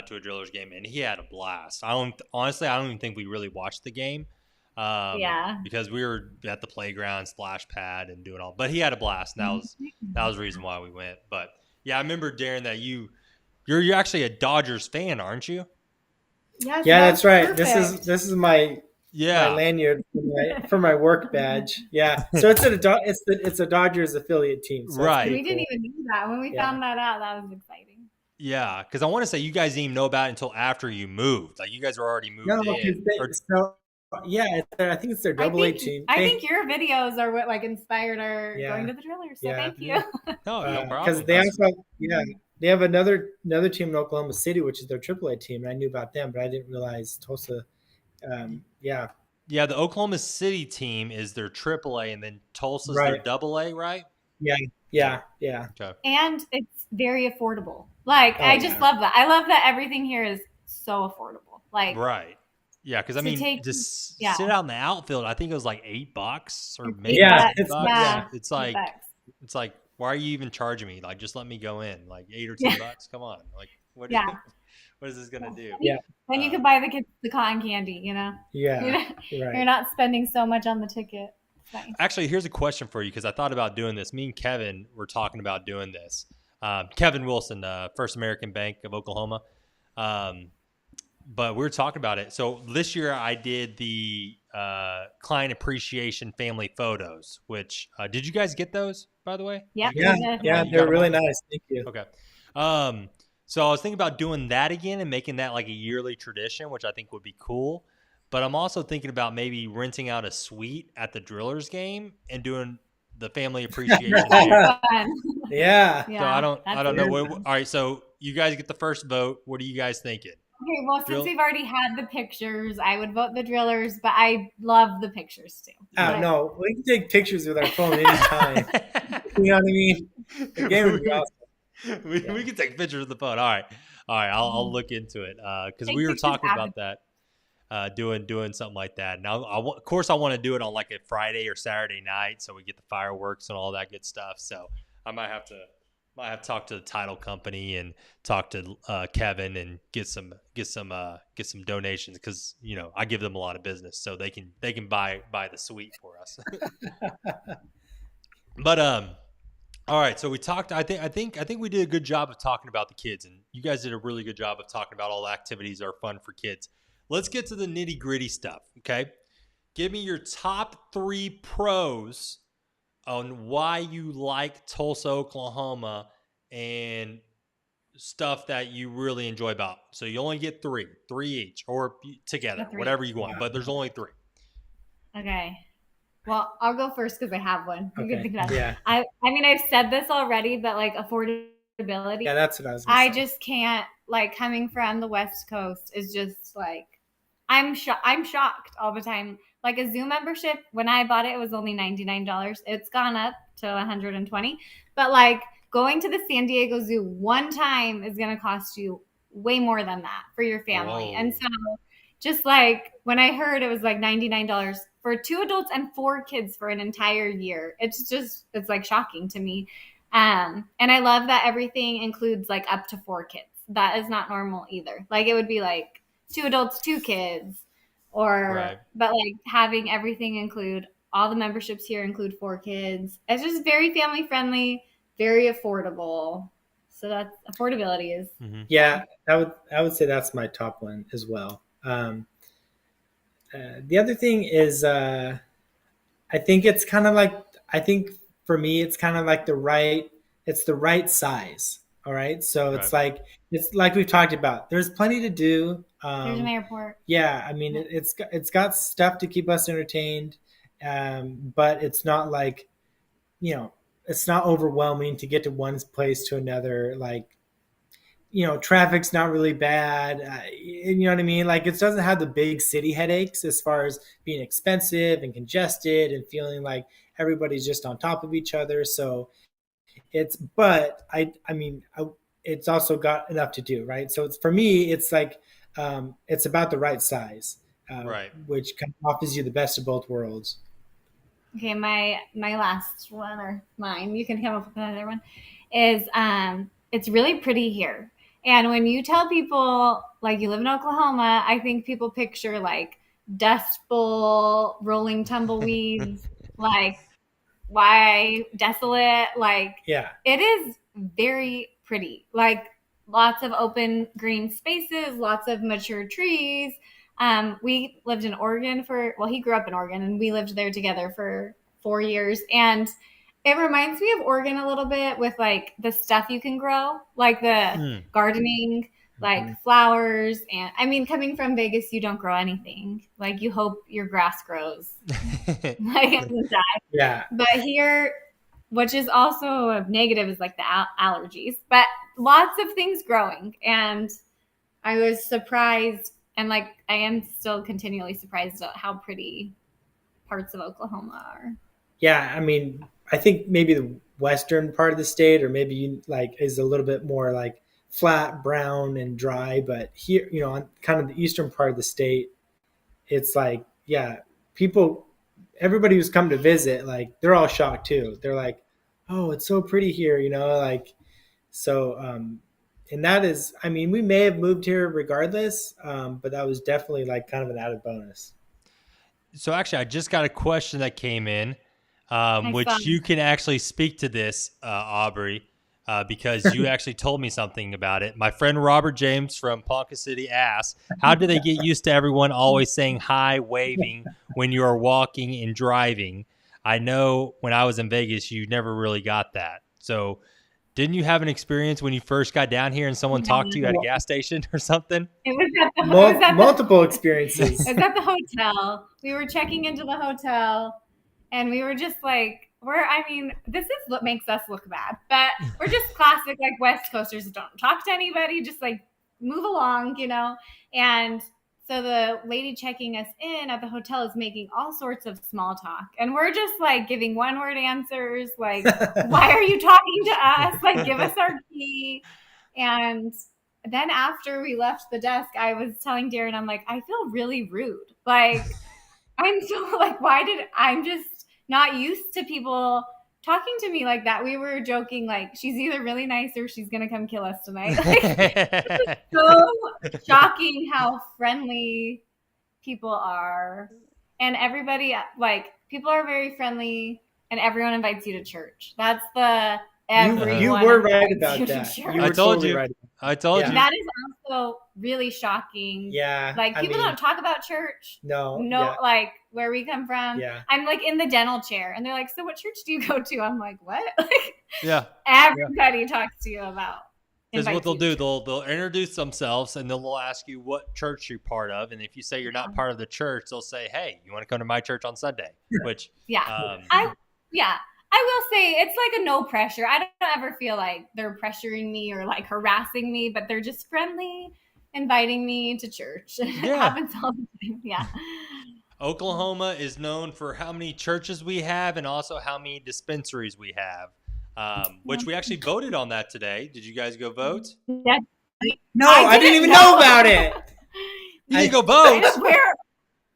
to a Drillers game, and he had a blast. I don't even think we really watched the game. Because we were at the playground, splash pad, and doing all. But he had a blast, and that was the reason why we went. But yeah, I remember Darren that you're actually a Dodgers fan, aren't you? Yeah, that's right. Perfect. This is my lanyard for my work badge. Yeah, so it's a Dodgers affiliate team. So right. We didn't even know that when we found that out. That was exciting. Yeah, because I want to say you guys didn't even know about it until after you moved. You guys were already moved in. I think it's their AA team. I think your videos are what inspired our going to the Drillers. So thank you. No problem. Because they also they have another team in Oklahoma City, which is their AAA team, and I knew about them, but I didn't realize Tulsa. Yeah, the Oklahoma City team is their AAA, and then Tulsa's their AA, right? Yeah. Okay. And very affordable. Like, Oh, I just yeah. love that. I love that everything here is so affordable. Like, Right. Yeah, because I to mean, take, just yeah, sit out in the outfield. I think it was like $8 or it's maybe eight Yeah, bucks. $10. it's Yeah, yeah, It's $8. like, why are you even charging me? Like, just let me go in. Like eight or Yeah, $10. Come on. Like, what yeah. what is this gonna do? yeah, Then you could Um, buy the kids the cotton candy, you know? You yeah. know, you're Right. not spending so much on the ticket. It's nice. Actually, here's a question for you because I thought about doing this. Me and Kevin were talking about doing this. Kevin Wilson, First American Bank of Oklahoma. Um, but we were talking about it. So this year I did the client appreciation family photos, which did you guys get those, by the way? Did Yep, you Yeah, we guys? did. yeah, You got they're them really all? nice. Thank you. Okay. So I was thinking about doing that again and making that like a yearly tradition, which I think would be cool. But I'm also thinking about maybe renting out a suite at the Drillers game and doing the family appreciation That's there. fun. Yeah. So I Yeah, don't I that's don't know really what. fun. All right, so you guys get the first vote. What are you guys thinking? Okay, well, since Drill. we've already had the pictures, I would vote the Drillers, but I love the pictures too. Oh, Like, no, we can take pictures with our phone anytime. You know what I mean? The game would be awesome. We Yeah. can take pictures of the phone. All right. I'll look into it because take we were pictures talking after. about that, doing something like that. Now, of course, I want to do it on like a Friday or Saturday night, so we get the fireworks and all that good stuff. So I might have to talk to the title company and talk to Kevin and get some donations because I give them a lot of business, so they can buy the suite for us. But all right, so we talked. I think we did a good job of talking about the kids, and you guys did a really good job of talking about all the activities that are fun for kids. Let's get to the nitty gritty stuff. Okay, give me your top 3 pros on why you like Tulsa, Oklahoma, and stuff that you really enjoy about. So you only get three each, or together, The three. whatever you want. But there's only 3. Okay. Well, I'll go first because I have one. You can Okay. think about it. Yeah. I mean, I've said this already, but like affordability, Yeah, that's what I was gonna I say. just can't. Like, coming from the West Coast is just like, I'm shocked all the time. Like, a Zoo membership, when I bought it, it was only $99. It's gone up to 120. But like, going to the San Diego Zoo one time is going to cost you way more than that for your family. Whoa. And so, just like when I heard it was like $99 for 2 adults and 4 kids for an entire year, it's like shocking to me. And I love that everything includes like up to 4 kids. That is not normal either. Like, it would be like 2 adults, 2 kids, Right. but like having everything include all the memberships here include 4 kids. It's just very family friendly, very affordable. So that's affordability is. Mm-hmm. Yeah, I would say that's my top one as well. The other thing is, I think it's kind of like I think for me it's kind of like it's the right size. All right, so Right. it's like we've talked about. There's plenty to do. There's an airport. Yeah, I mean it's got stuff to keep us entertained, but it's not like it's not overwhelming to get to one place to another. Like traffic's not really bad. You know what I mean? Like, it doesn't have the big city headaches as far as being expensive and congested and feeling like everybody's just on top of each other. So but I mean, it's also got enough to do, right? So for me, it's like, it's about the right size, Right. which kind of offers you the best of both worlds. Okay, my last one, or mine, you can come up with another one, is it's really pretty here. And when you tell people like you live in Oklahoma, I think people picture like Dust Bowl, rolling tumbleweeds, like why desolate, like Yeah. it is very pretty. Like, lots of open green spaces, lots of mature trees. We lived in Oregon he grew up in Oregon and we lived there together for 4 years. And it reminds me of Oregon a little bit with like the stuff you can grow, like the gardening, like flowers. And I mean, coming from Vegas, you don't grow anything. Like, you hope your grass grows. Like, it doesn't die. Yeah. But here, which is also a negative, is like the allergies, but lots of things growing. And I was surprised, and like I am still continually surprised at how pretty parts of Oklahoma are. Yeah, I mean, I think maybe the western part of the state, or maybe like is a little bit more like flat, brown, and dry. But here, on kind of the eastern part of the state, it's like, yeah, people, everybody who's come to visit, like they're all shocked too. They're like, oh, it's so pretty here, like so. And that is, I mean, we may have moved here regardless, but that was definitely like kind of an added bonus. So actually, I just got a question that came in, I saw. which you can actually speak to this, Aubrey, because you actually told me something about it. My friend Robert James from Ponca City asked, how do they get used to everyone always saying hi, waving when you are walking and driving? I know when I was in Vegas, you never really got that. So didn't you have an experience when you first got down here and someone talked to you at a gas station or something? It was at the Multiple experiences. It was at the hotel. We were checking into the hotel, and we were just like, this is what makes us look bad, but we're just classic, like West Coasters, don't talk to anybody, just like move along, And so the lady checking us in at the hotel is making all sorts of small talk, and we're just like giving one-word answers, like, why are you talking to us? Like, give us our key. And then after we left the desk, I was telling Darren, I'm like, I feel really rude. Like, I'm so like, I'm just not used to people talking to me like that. We were joking, like, she's either really nice or she's going to come kill us tonight. Like, it's so shocking how friendly people are. And everybody, like, people are very friendly, and everyone invites you to church. That's the everyone. You were right about you that. You were I told totally you. right. I told Yeah. you. That is also really shocking. Yeah. Like, people don't talk about church. No. Yeah. Like where we come from. Yeah. I'm like in the dental chair, and they're like, so what church do you go to? I'm like, what? Like, Yeah. everybody talks to you about. Because what they'll do, they'll introduce themselves, and they'll ask you what church you're part of. And if you say you're not part of the church, they'll say, hey, you want to come to my church on Sunday? Which, I will say it's like a no pressure. I don't ever feel like they're pressuring me or like harassing me, but they're just friendly, inviting me to church. It happens all the time. Yeah. Oklahoma is known for how many churches we have and also how many dispensaries we have, which we actually voted on that today. Did you guys go vote? Yeah. No, I didn't even know about it. You didn't go vote?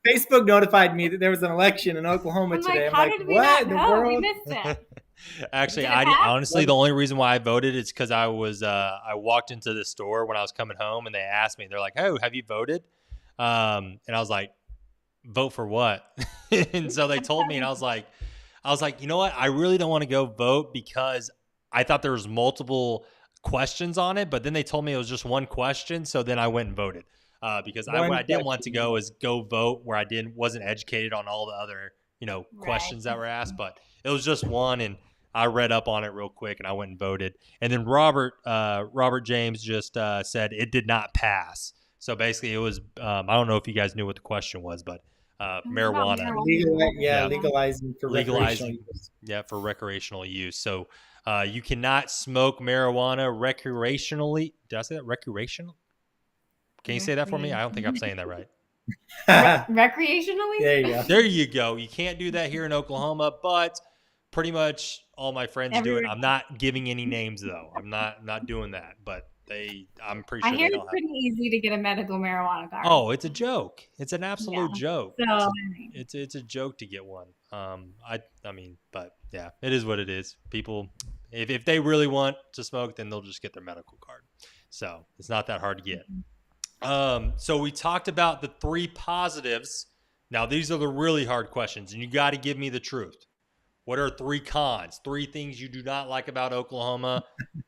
Facebook notified me that there was an election in Oklahoma today. I'm like, what in the world? We missed it. Actually, honestly, the only reason why I voted is because I walked into the store when I was coming home, and they asked me, they're like, "Oh, have you voted?" And I was like, "Vote for what?" And so they told me, and I was like, you know what? I really don't want to go vote because I thought there was multiple questions on it, but then they told me it was just one question, so then I went and voted. Because what I didn't want to go is go vote where I wasn't educated on all the other, questions that were asked, but it was just one, and I read up on it real quick and I went and voted. And then Robert James just said it did not pass. So basically it was, I don't know if you guys knew what the question was, but marijuana. Legalizing for recreational use. Yeah, for recreational use. So you cannot smoke marijuana recreationally. Did I say that? Recreational? Can you say that for me? I don't think I'm saying that right. Recreationally? There you go. There you go. You can't do that here in Oklahoma, but pretty much all my friends do it. I'm not giving any names though. I'm not doing that, but I'm pretty sure I hear they it's pretty easy to get a medical marijuana card. Oh, it's a joke. It's an absolute joke. So it's a joke to get one. I mean, but yeah, it is what it is. People, if they really want to smoke, then they'll just get their medical card. So it's not that hard to get. So we talked about the 3 positives. Now these are the really hard questions, and you got to give me the truth. What are 3 cons? 3 things you do not like about Oklahoma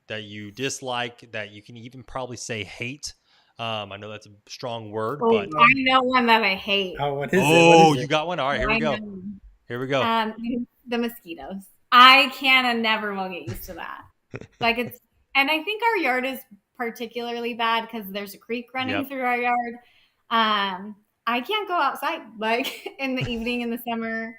that you dislike, that you can even probably say hate. I know that's a strong word, but I know one that I hate. Oh, what is it? Oh, you got one? All right, here we go. Here we go. The mosquitoes. I can and never will get used to that. And I think our yard is particularly bad because there's a creek running through our yard. I can't go outside like in the evening in the summer.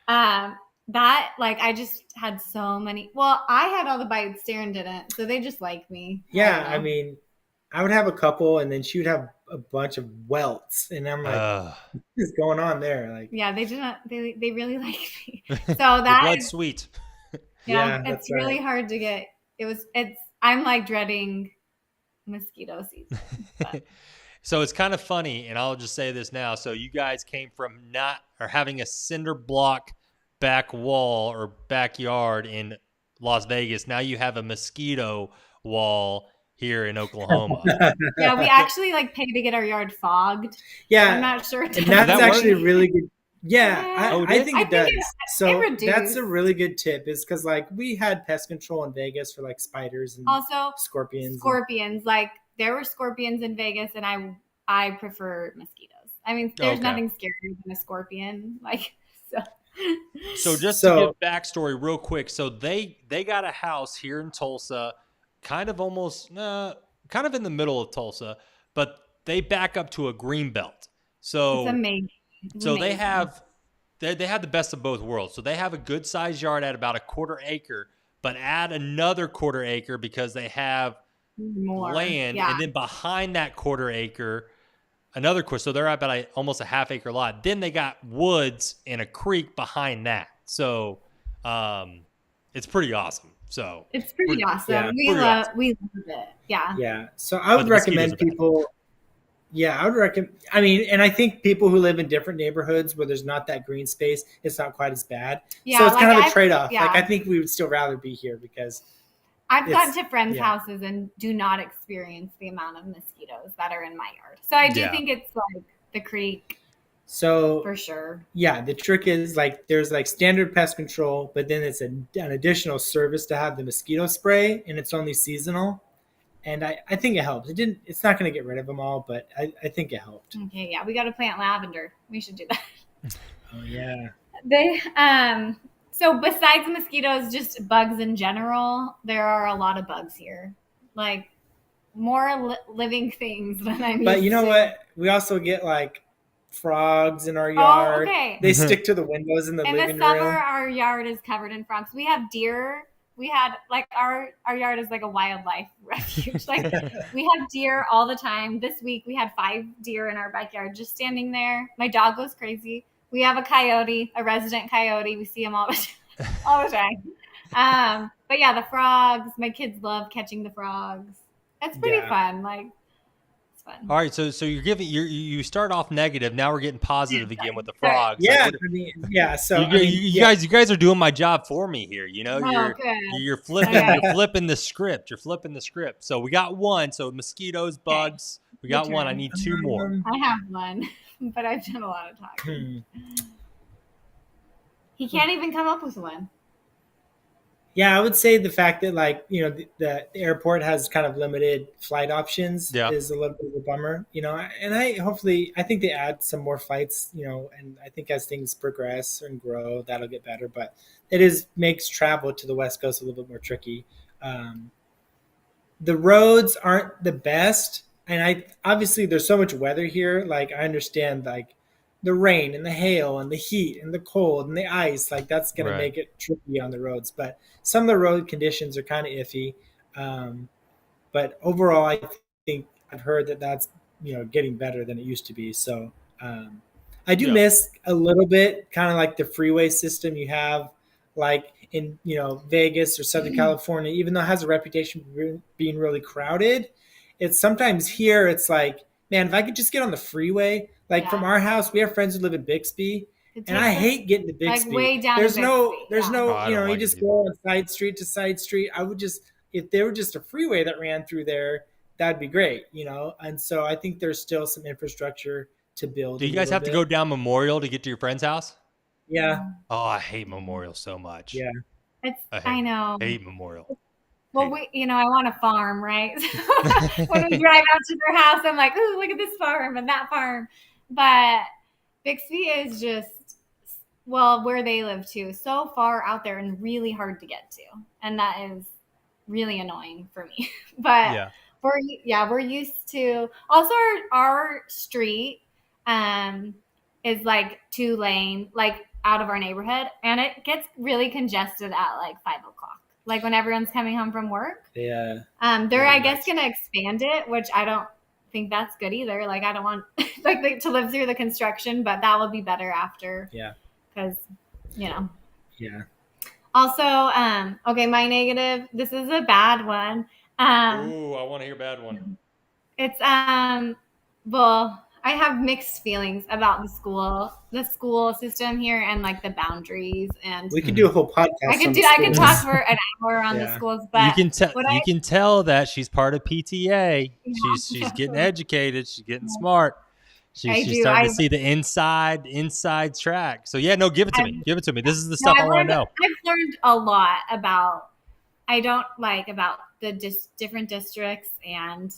I just had so many. Well, I had all the bites, Darren didn't, so they just like me. Yeah, I mean, I would have a couple, and then she would have a bunch of welts, and I'm like, Ugh. what is going on there? Like, Yeah, they do not. They really like me. So Your that blood's is, sweet. yeah, yeah, it's that's really right. hard to get. It's. I'm like dreading mosquito season. But So it's kind of funny, and I'll just say this now. So you guys came from not or having a cinder block back wall or backyard in Las Vegas. Now you have a mosquito wall here in Oklahoma. yeah, we actually like pay to get our yard fogged. I'm Yeah, not sure. and Does that's that work? actually a really good. Yeah, Oh, it I is? think I it think does. it So reduced. that's a really good tip, is because like we had pest control in Vegas for like spiders and Also, scorpions. scorpions. Like there were scorpions in Vegas, and I prefer mosquitoes. I mean, there's Okay. nothing scarier than a scorpion. Like so. So just to So give backstory real quick, so they got a house here in Tulsa, kind of almost kind of in the middle of Tulsa, but they back up to a green belt. It's So amazing. It's so amazing. they have the best of both worlds. So they have a good sized yard at about a quarter acre, but add another quarter acre because they have more land, Yeah. and then behind that quarter acre another quarter. So they're at about almost a half acre lot. Then they got woods and a creek behind that. So it's pretty awesome. So It's pretty awesome. yeah, we pretty love awesome. we love it. Yeah. yeah, so I would the mosquitoes recommend are bad. people. Yeah, I would recommend. I mean, and I think people who live in different neighborhoods where there's not that green space, it's not quite as bad. Yeah, So it's like kind of a I've- trade-off. yeah. Like I think we would still rather be here because I've It's- gone to friends' yeah. houses and do not experience the amount of mosquitoes that are in my yard. So I do Yeah. think it's like the creek so for sure. yeah, the trick is like there's like standard pest control, but then it's an additional service to have the mosquito spray, and it's only seasonal. And I think it helps. It's not going to get rid of them all, but I think it helped. Okay, yeah, we got to plant lavender. We should do that. Oh yeah. They so besides mosquitoes, just bugs in general, there are a lot of bugs here. Like more living things than I'm But used you know to. what? We also get like frogs in our Oh, yard. okay. They stick to the windows in the In the living summer, room. our yard is covered in frogs. We have deer. We had like our yard is like a wildlife refuge. Like we have deer all the time. This week we had 5 deer in our backyard just standing there. My dog goes crazy. We have a coyote, a resident coyote. We see him all the time. But yeah, the frogs. My kids love catching the frogs. It's pretty Yeah. fun. Like it's fun. All right, so you're giving you start off negative. Now we're getting positive again with the frogs. Yeah, Like, I mean, yeah. So you, I mean, you guys are doing my job for me here. You know, Oh, good. you're flipping Okay. you're flipping the script. You're flipping the script. So we got one. So mosquitoes, bugs. We got Your one. I turn. need 2 more. I have one, but I've done a lot of talking. Hmm. He can't even come up with one. Yeah, I would say the fact that like the airport has kind of limited flight options Yeah. is a little bit of a bummer. And I think they add some more flights. And I think as things progress and grow, that'll get better. But makes travel to the West Coast a little bit more tricky. The roads aren't the best, and obviously there's so much weather here. Like I understand like the rain and the hail and the heat and the cold and the ice, like that's going Right. to make it tricky on the roads. But some of the road conditions are kind of iffy. But overall, I think I've heard that that's getting better than it used to be. So I do Yeah. miss a little bit, kind of like the freeway system you have, like in Vegas or Southern California. Even though it has a reputation for being really crowded, it's sometimes here. It's like, man, if I could just get on the freeway. Like from Yeah. our house, we have friends who live in Bixby, It and I takes us, hate getting to Bixby. like way down. There's to no, Bixby. there's Yeah. no, Oh, I don't you like it just either. go on side street to side street. If there were just a freeway that ran through there, that'd be great, And so I think there's still some infrastructure to build. Do you a guys little have to bit. go down Memorial to get to your friend's house? Yeah, Oh, I hate Memorial so much. yeah. I know. Hate Memorial. Well, I want a farm, right? When we drive out to their house, I'm like, "Ooh, look at this farm and that farm." But Bixby is just, well, where they live too, so far out there and really hard to get to, and that is really annoying for me. But Yeah. we're used to. Also, our street is like 2-lane, like out of our neighborhood, and it gets really congested at like 5 o'clock. Like when everyone's coming home from work. Yeah. They're, Very I guess, much. going to expand it, which I don't think that's good either. Like, I don't want like to live through the construction, but that will be better after. Yeah. Because, you know. Yeah. Also, okay, my negative. This is a bad one. Ooh, I want to hear a bad one. It's well, I have mixed feelings about the school system here, and like the boundaries. And We could do a whole podcast. I could talk for an hour on the schools, but you can tell that she's part of PTA. She's getting educated. She's getting smart. She's starting to see the inside track. So yeah, no, give it to me. Give it to me. This is the stuff I want to know. I've learned a lot about the different districts and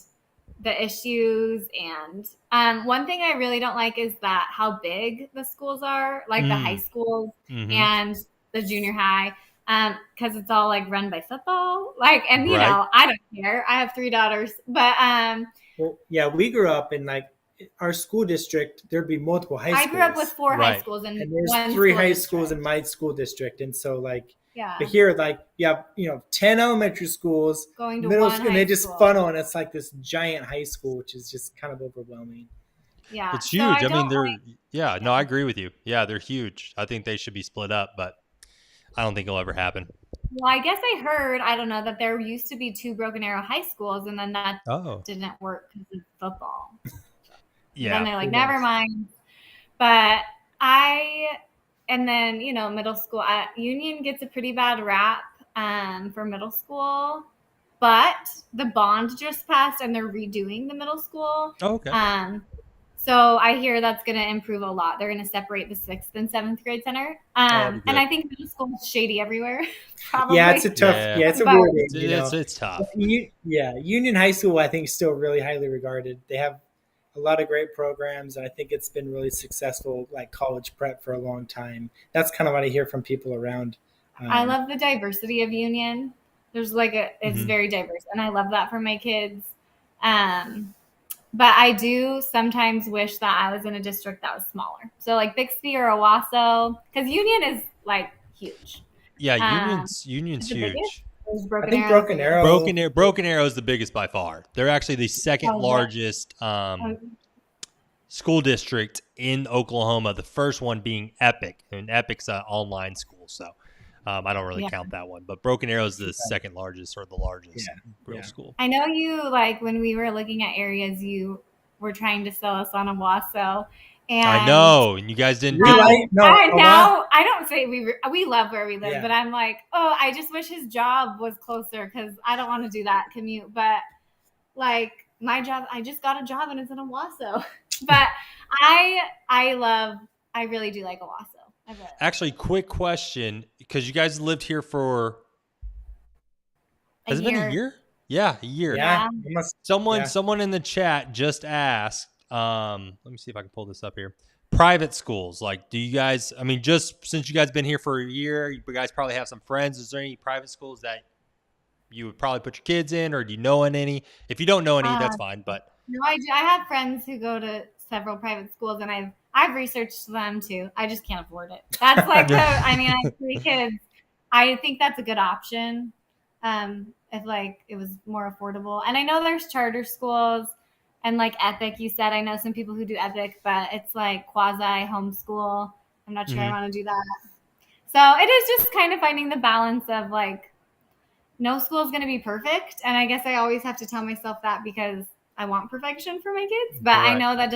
the issues. And one thing I really don't like is that how big the schools are, like the high schools and the junior high, because it's all like run by football. Like, and you know, I don't care. I have 3 daughters, but well, yeah, we grew up in like our school district. There'd be multiple high schools. I grew up with 4 high schools and there's 3 high schools in my school district, and so like. Yeah. But here, like, you have, 10 elementary schools, going to middle school, and they just funnel, and it's like this giant high school, which is just kind of overwhelming. Yeah. It's huge. So I mean, no, I agree with you. Yeah, they're huge. I think they should be split up, but I don't think it'll ever happen. Well, I guess I heard, I don't know, that there used to be 2 Broken Arrow high schools, and then that didn't work because of football. Yeah. Then they're like, never mind. But and then, middle school, Union gets a pretty bad rap for middle school, but the bond just passed and they're redoing the middle school. Oh, okay. So I hear that's going to improve a lot. They're going to separate the 6th and 7th grade center. And I think middle school is shady everywhere. Probably. Yeah, it's a tough, it's a weird age, It's tough. Union High School, I think, is still really highly regarded. They have a lot of great programs, and I think it's been really successful, like college prep for a long time. That's kind of what I hear from people around. I love the diversity of Union. There's it's very diverse, and I love that for my kids. But I do sometimes wish that I was in a district that was smaller. So like Bixby or Owasso, because Union is like huge. Yeah, Union's huge. Broken Arrow is the biggest by far. They're actually the second largest school district in Oklahoma. The first one being Epic, and Epic's an online school, so I don't really count that one. But Broken Arrow is the second largest or the largest real school. I know you, like, when we were looking at areas, you were trying to sell us on Owasso. And I know, and you guys didn't. I don't say we love where we live, but I'm like, I just wish his job was closer because I don't want to do that commute. But like my job, I just got a job and it's in Owasso. But I really do like Owasso. Actually, quick question, because you guys lived here for has it been a year? Yeah, a year. Yeah. Someone in the chat just asked. Let me see if I can pull this up here. Private schools, like, do you guys? I mean, just since you guys been here for a year, you guys probably have some friends. Is there any private schools that you would probably put your kids in, or do you know any? If you don't know any, that's fine. But no, I do. I have friends who go to several private schools, and I've researched them too. I just can't afford it. That's like I have 3 kids. I think that's a good option. If like it was more affordable, and I know there's charter schools. And like Epic, you said, I know some people who do Epic, but it's like quasi homeschool. I'm not sure I want to do that. So it is just kind of finding the balance of like, no school is going to be perfect. And I guess I always have to tell myself that because I want perfection for my kids. But I know that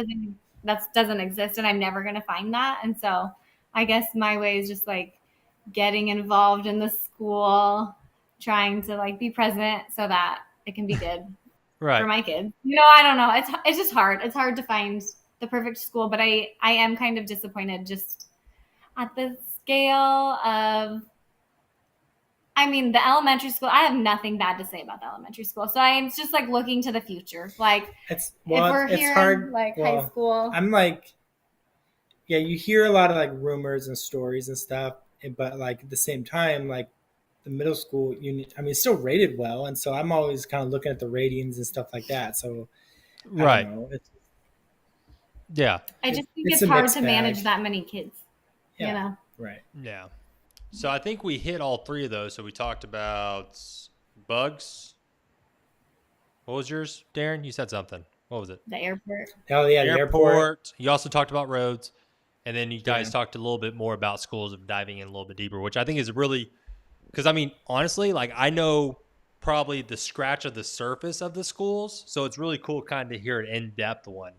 doesn't exist, and I'm never going to find that. And so I guess my way is just like getting involved in the school, trying to like be present so that it can be good. For my kids. I don't know. It's just hard. It's hard to find the perfect school, but I am kind of disappointed just at the scale of, the elementary school. I have nothing bad to say about the elementary school. So I'm just like looking to the future. Like if we're here in like high school. I'm like, you hear a lot of like rumors and stories and stuff, but like at the same time, like the middle school unit, it's still rated well, and so I'm always kind of looking at the ratings and stuff like that. So, I don't know. I just think it's hard to manage that many kids. Right. Yeah. So I think we hit all 3 of those. So we talked about bugs. What was yours, Darren? You said something. what was it? The airport. Oh yeah, the airport. You also talked about roads, and then you guys talked a little bit more about schools of diving in a little bit deeper, which I think is really, because I mean, honestly, like I know probably the scratch of the surface of the schools, so it's really cool kind of hear an in-depth one.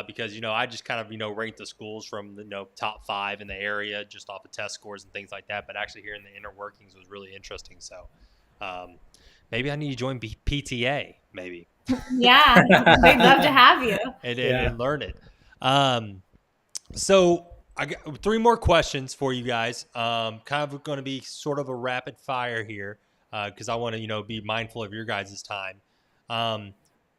Because I just kind of rank the schools from the top 5 in the area just off of test scores and things like that. But actually hearing the inner workings was really interesting. So maybe I need to join PTA. Maybe. Yeah, they'd love to have you and learn it. So I got 3 more questions for you guys. Kind of going to be sort of a rapid fire here because I want to be mindful of your guys' time.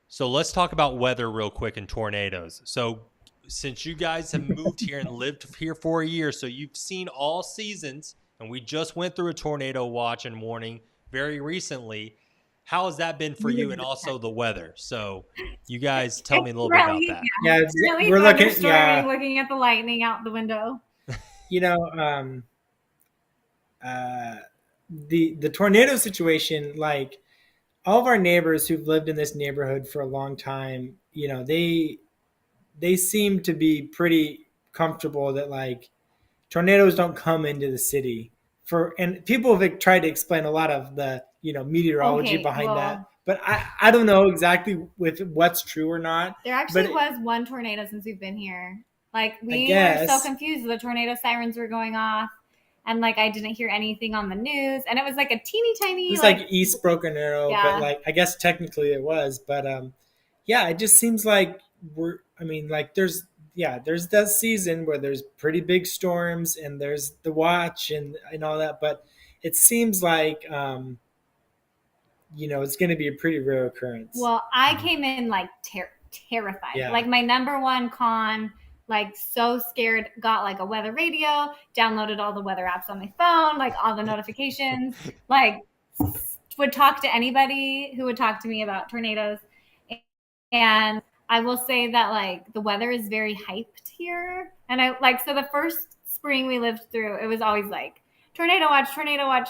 So let's talk about weather real quick and tornadoes. So since you guys have moved here and lived here for a year, so you've seen all seasons, and we just went through a tornado watch and warning very recently. How has that been for you, and also the weather? So you guys tell me a little bit about that. Yeah, really we're looking at the lightning out the window. The tornado situation, like all of our neighbors who've lived in this neighborhood for a long time, they seem to be pretty comfortable that like tornadoes don't come into the city. And people have tried to explain a lot of the meteorology behind that, but I don't know exactly with what's true or not. There actually was one tornado since we've been here. Like we were so confused. The tornado sirens were going off. And like I didn't hear anything on the news, and it was like a teeny tiny. It was like East Broken Arrow, but like I guess technically it was. But it just seems like there's that season where there's pretty big storms, and there's the watch and all that. But it seems like it's going to be a pretty rare occurrence. Well, I came in like terrified. Yeah. Like my number one con. Like so scared, got like a weather radio, downloaded all the weather apps on my phone, like all the notifications, like would talk to anybody who would talk to me about tornadoes. And I will say that like the weather is very hyped here. And so the first spring we lived through, it was always like tornado watch,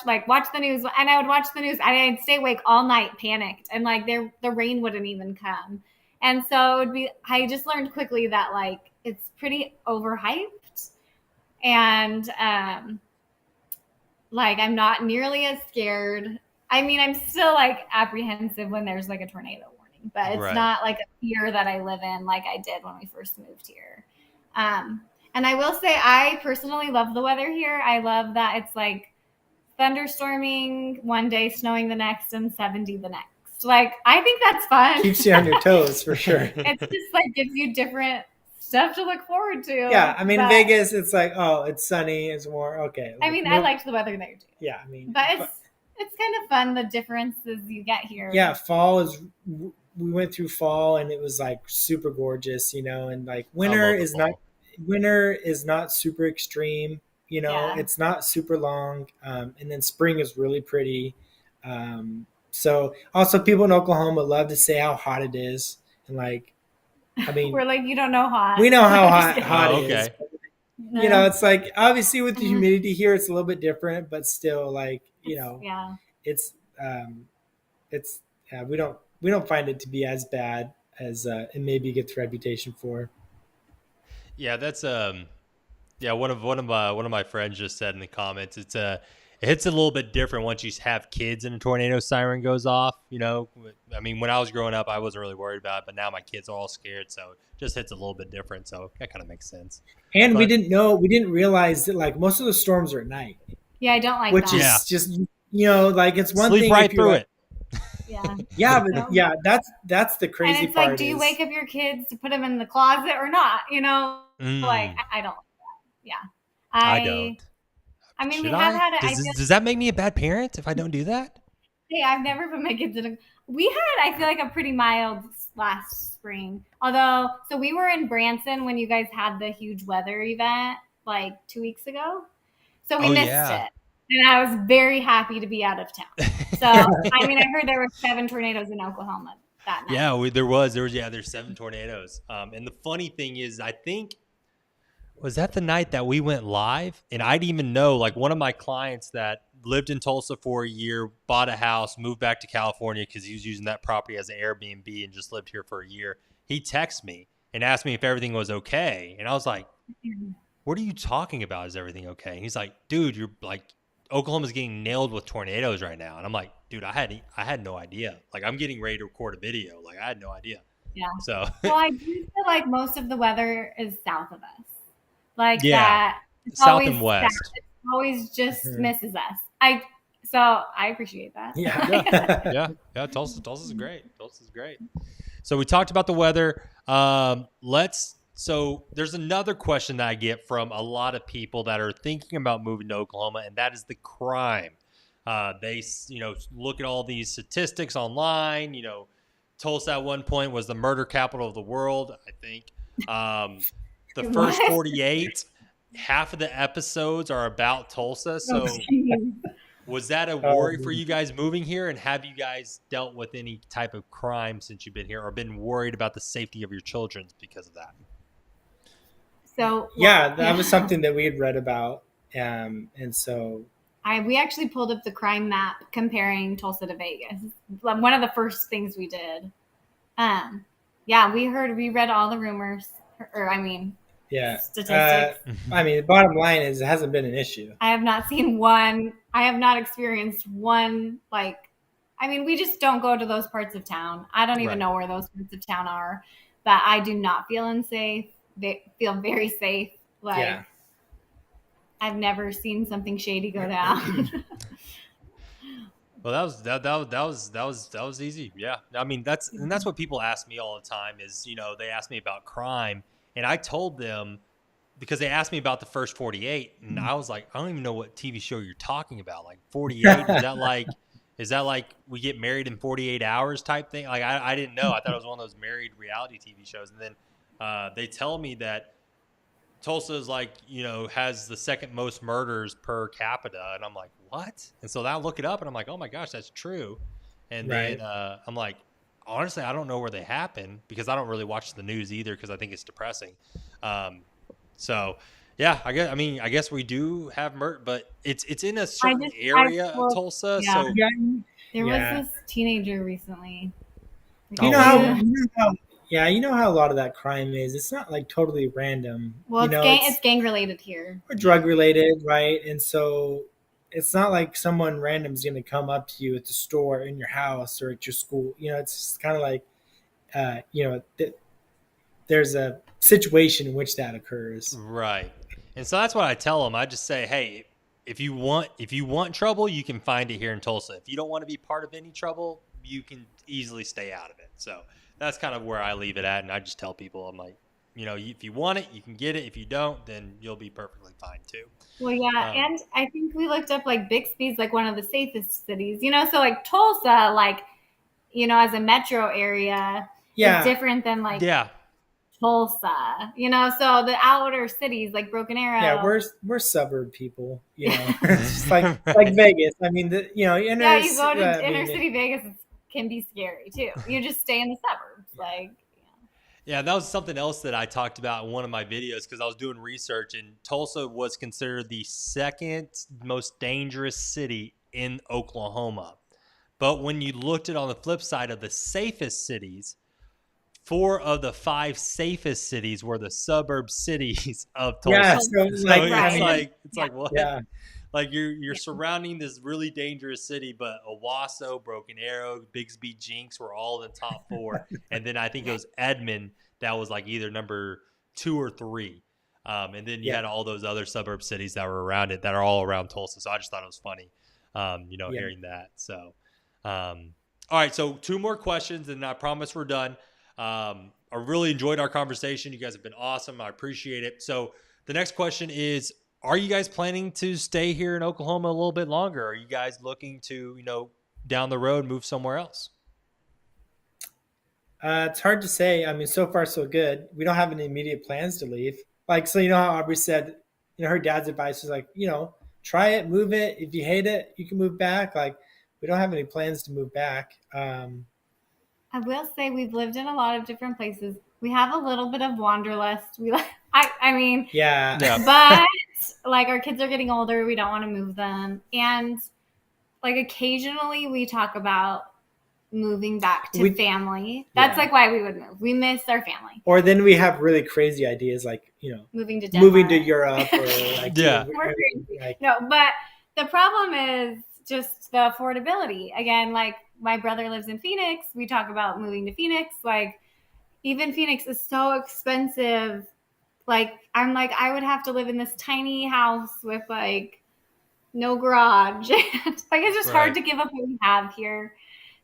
like watch the news. And I would watch the news and I'd stay awake all night panicked. And like the rain wouldn't even come. And so I just learned quickly that like, it's pretty overhyped, and like I'm not nearly as scared. I mean, I'm still like apprehensive when there's like a tornado warning, but it's not like a fear that I live in like I did when we first moved here. And I will say I personally love the weather here. I love that it's like thunderstorming one day, snowing the next, and 70 the next. Like I think that's fun. Keeps you on your toes for sure. It's just like gives you different stuff to look forward to. Yeah, I mean, Vegas, it's like, it's sunny, it's warm. Okay. I mean, I liked the weather there too. Yeah, I mean, but it's kind of fun the differences you get here. Yeah, fall is. We went through fall and it was like super gorgeous, and like winter is not super extreme. It's not super long, and then spring is really pretty. So also people in Oklahoma love to say how hot it is, and like. I mean, we're like, you don't know hot. We know how hot it is. No. It's like obviously with the humidity here, it's a little bit different, but still, like we don't find it to be as bad as it maybe gets reputation for. Yeah, that's one of my friends just said in the comments. It hits a little bit different once you have kids and a tornado siren goes off. I mean, when I was growing up, I wasn't really worried about it, but now my kids are all scared, so it just hits a little bit different. So that kind of makes sense. And we didn't realize that like most of the storms are at night. Yeah, I don't like which that. Which is just like it's one Sleep thing. Sleep right through it. Yeah. Yeah, that's the crazy part. And it's like, do you wake up your kids to put them in the closet or not? Like I don't like that. Yeah, I don't. I mean, does that make me a bad parent if I don't do that? Hey, I've never put my kids in we had, I feel like, a pretty mild last spring. Although, so we were in Branson when you guys had the huge weather event like 2 weeks ago. So we missed it. And I was very happy to be out of town. So, I mean, I heard there were 7 tornadoes in Oklahoma that night. Yeah, there's 7 tornadoes. And the funny thing is, I think, was that the night that we went live? And I didn't even know, like one of my clients that lived in Tulsa for a year, bought a house, moved back to California because he was using that property as an Airbnb and just lived here for a year. he texted me and asked me if everything was okay. And I was like, what are you talking about? Is everything okay? And he's like, dude, you're like, Oklahoma's getting nailed with tornadoes right now. And I'm like, dude, I had no idea. Like, I'm getting ready to record a video. Like, I had no idea. Yeah. So Well, I do feel like most of the weather is south of us. Like Yeah. that. It's South always and west. south. It always just Mhm. misses us. So I appreciate that. Yeah. Yeah. Tulsa's great. Tulsa's great. So we talked about the weather. So there's another question that I get from a lot of people that are thinking about moving to Oklahoma, and that is the crime. They, look at all these statistics online. Tulsa at one point was the murder capital of the world, I think. The first 48, half of the episodes are about Tulsa. So was that a worry for you guys moving here? And have you guys dealt with any type of crime since you've been here, or been worried about the safety of your children because of that? So Yeah, that was something that we had read about. And so we actually pulled up the crime map comparing Tulsa to Vegas. One of the first things we did. We read all the rumors, statistics. The bottom line is it hasn't been an issue. I have not seen one. I have not experienced one. We just don't go to those parts of town. I don't even know where those parts of town are, but I do not feel unsafe. They feel very safe. I've never seen something shady go down. Well, that was easy. Yeah. I mean, that's what people ask me all the time is, they ask me about crime, and I told them, because they asked me about the first 48, and I was like, I don't even know what TV show you're talking about. Like 48, is that like we get married in 48 hours type thing? Like, I didn't know. I thought it was one of those married reality TV shows. And then they tell me that Tulsa is has the second most murders per capita. And I'm like, what? And so I look it up and I'm like, oh my gosh, that's true. And then I'm like, honestly, I don't know where they happen, because I don't really watch the news either, because I think it's depressing. So yeah, I guess we do have murder, but it's in a certain area of Tulsa. Yeah. So there was this teenager recently. You know how a lot of that crime is. It's not like totally random. Well, it's gang related here. Or drug related, right? And so it's not like someone random is going to come up to you at the store, in your house, or at your school. It's just kind of like, there's a situation in which that occurs. Right. And so that's what I tell them. I just say, hey, if you want trouble, you can find it here in Tulsa. If you don't want to be part of any trouble, you can easily stay out of it. So that's kind of where I leave it at. And I just tell people, I'm like, if you want it, you can get it. If you don't, then you'll be perfectly fine too. Well, yeah. And I think we looked up Bixby's one of the safest cities, so Tulsa, as a metro area, is different than Tulsa, so the outer cities like Broken Arrow. Yeah, we're suburb people, It's just like Vegas. I mean, you go to inner city Vegas, it can be scary too. You just stay in the suburbs, Yeah, that was something else that I talked about in one of my videos, because I was doing research, and Tulsa was considered the second most dangerous city in Oklahoma. But when you looked at on the flip side of the safest cities, 4 of the 5 safest cities were the suburb cities of Tulsa. Yeah, so it's like what? Yeah. Like you're surrounding this really dangerous city, but Owasso, Broken Arrow, Bixby, Jinx were all in the top 4, and then I think it was Edmond that was either number 2 or 3, and then you had all those other suburb cities that were around it that are all around Tulsa. So I just thought it was funny, hearing that. So, all right, so 2 more questions, and I promise we're done. I really enjoyed our conversation. You guys have been awesome. I appreciate it. So the next question is, are you guys planning to stay here in Oklahoma a little bit longer? Are you guys looking to, down the road, move somewhere else? It's hard to say. I mean, so far so good. We don't have any immediate plans to leave. So how Aubrey said, her dad's advice was try it, move it. If you hate it, you can move back. We don't have any plans to move back. I will say we've lived in a lot of different places. We have a little bit of wanderlust. But our kids are getting older. We don't want to move them. And occasionally we talk about moving back to family. That's like why we would move. We miss our family. Or then we have really crazy ideas like, moving to Denmark. moving to Europe or like, no, but the problem is just the affordability. Again, like my brother lives in Phoenix. We talk about moving to Phoenix. Like even Phoenix is so expensive. Like I'm like, I would have to live in this tiny house with like no garage. Like it's just hard to give up what we have here.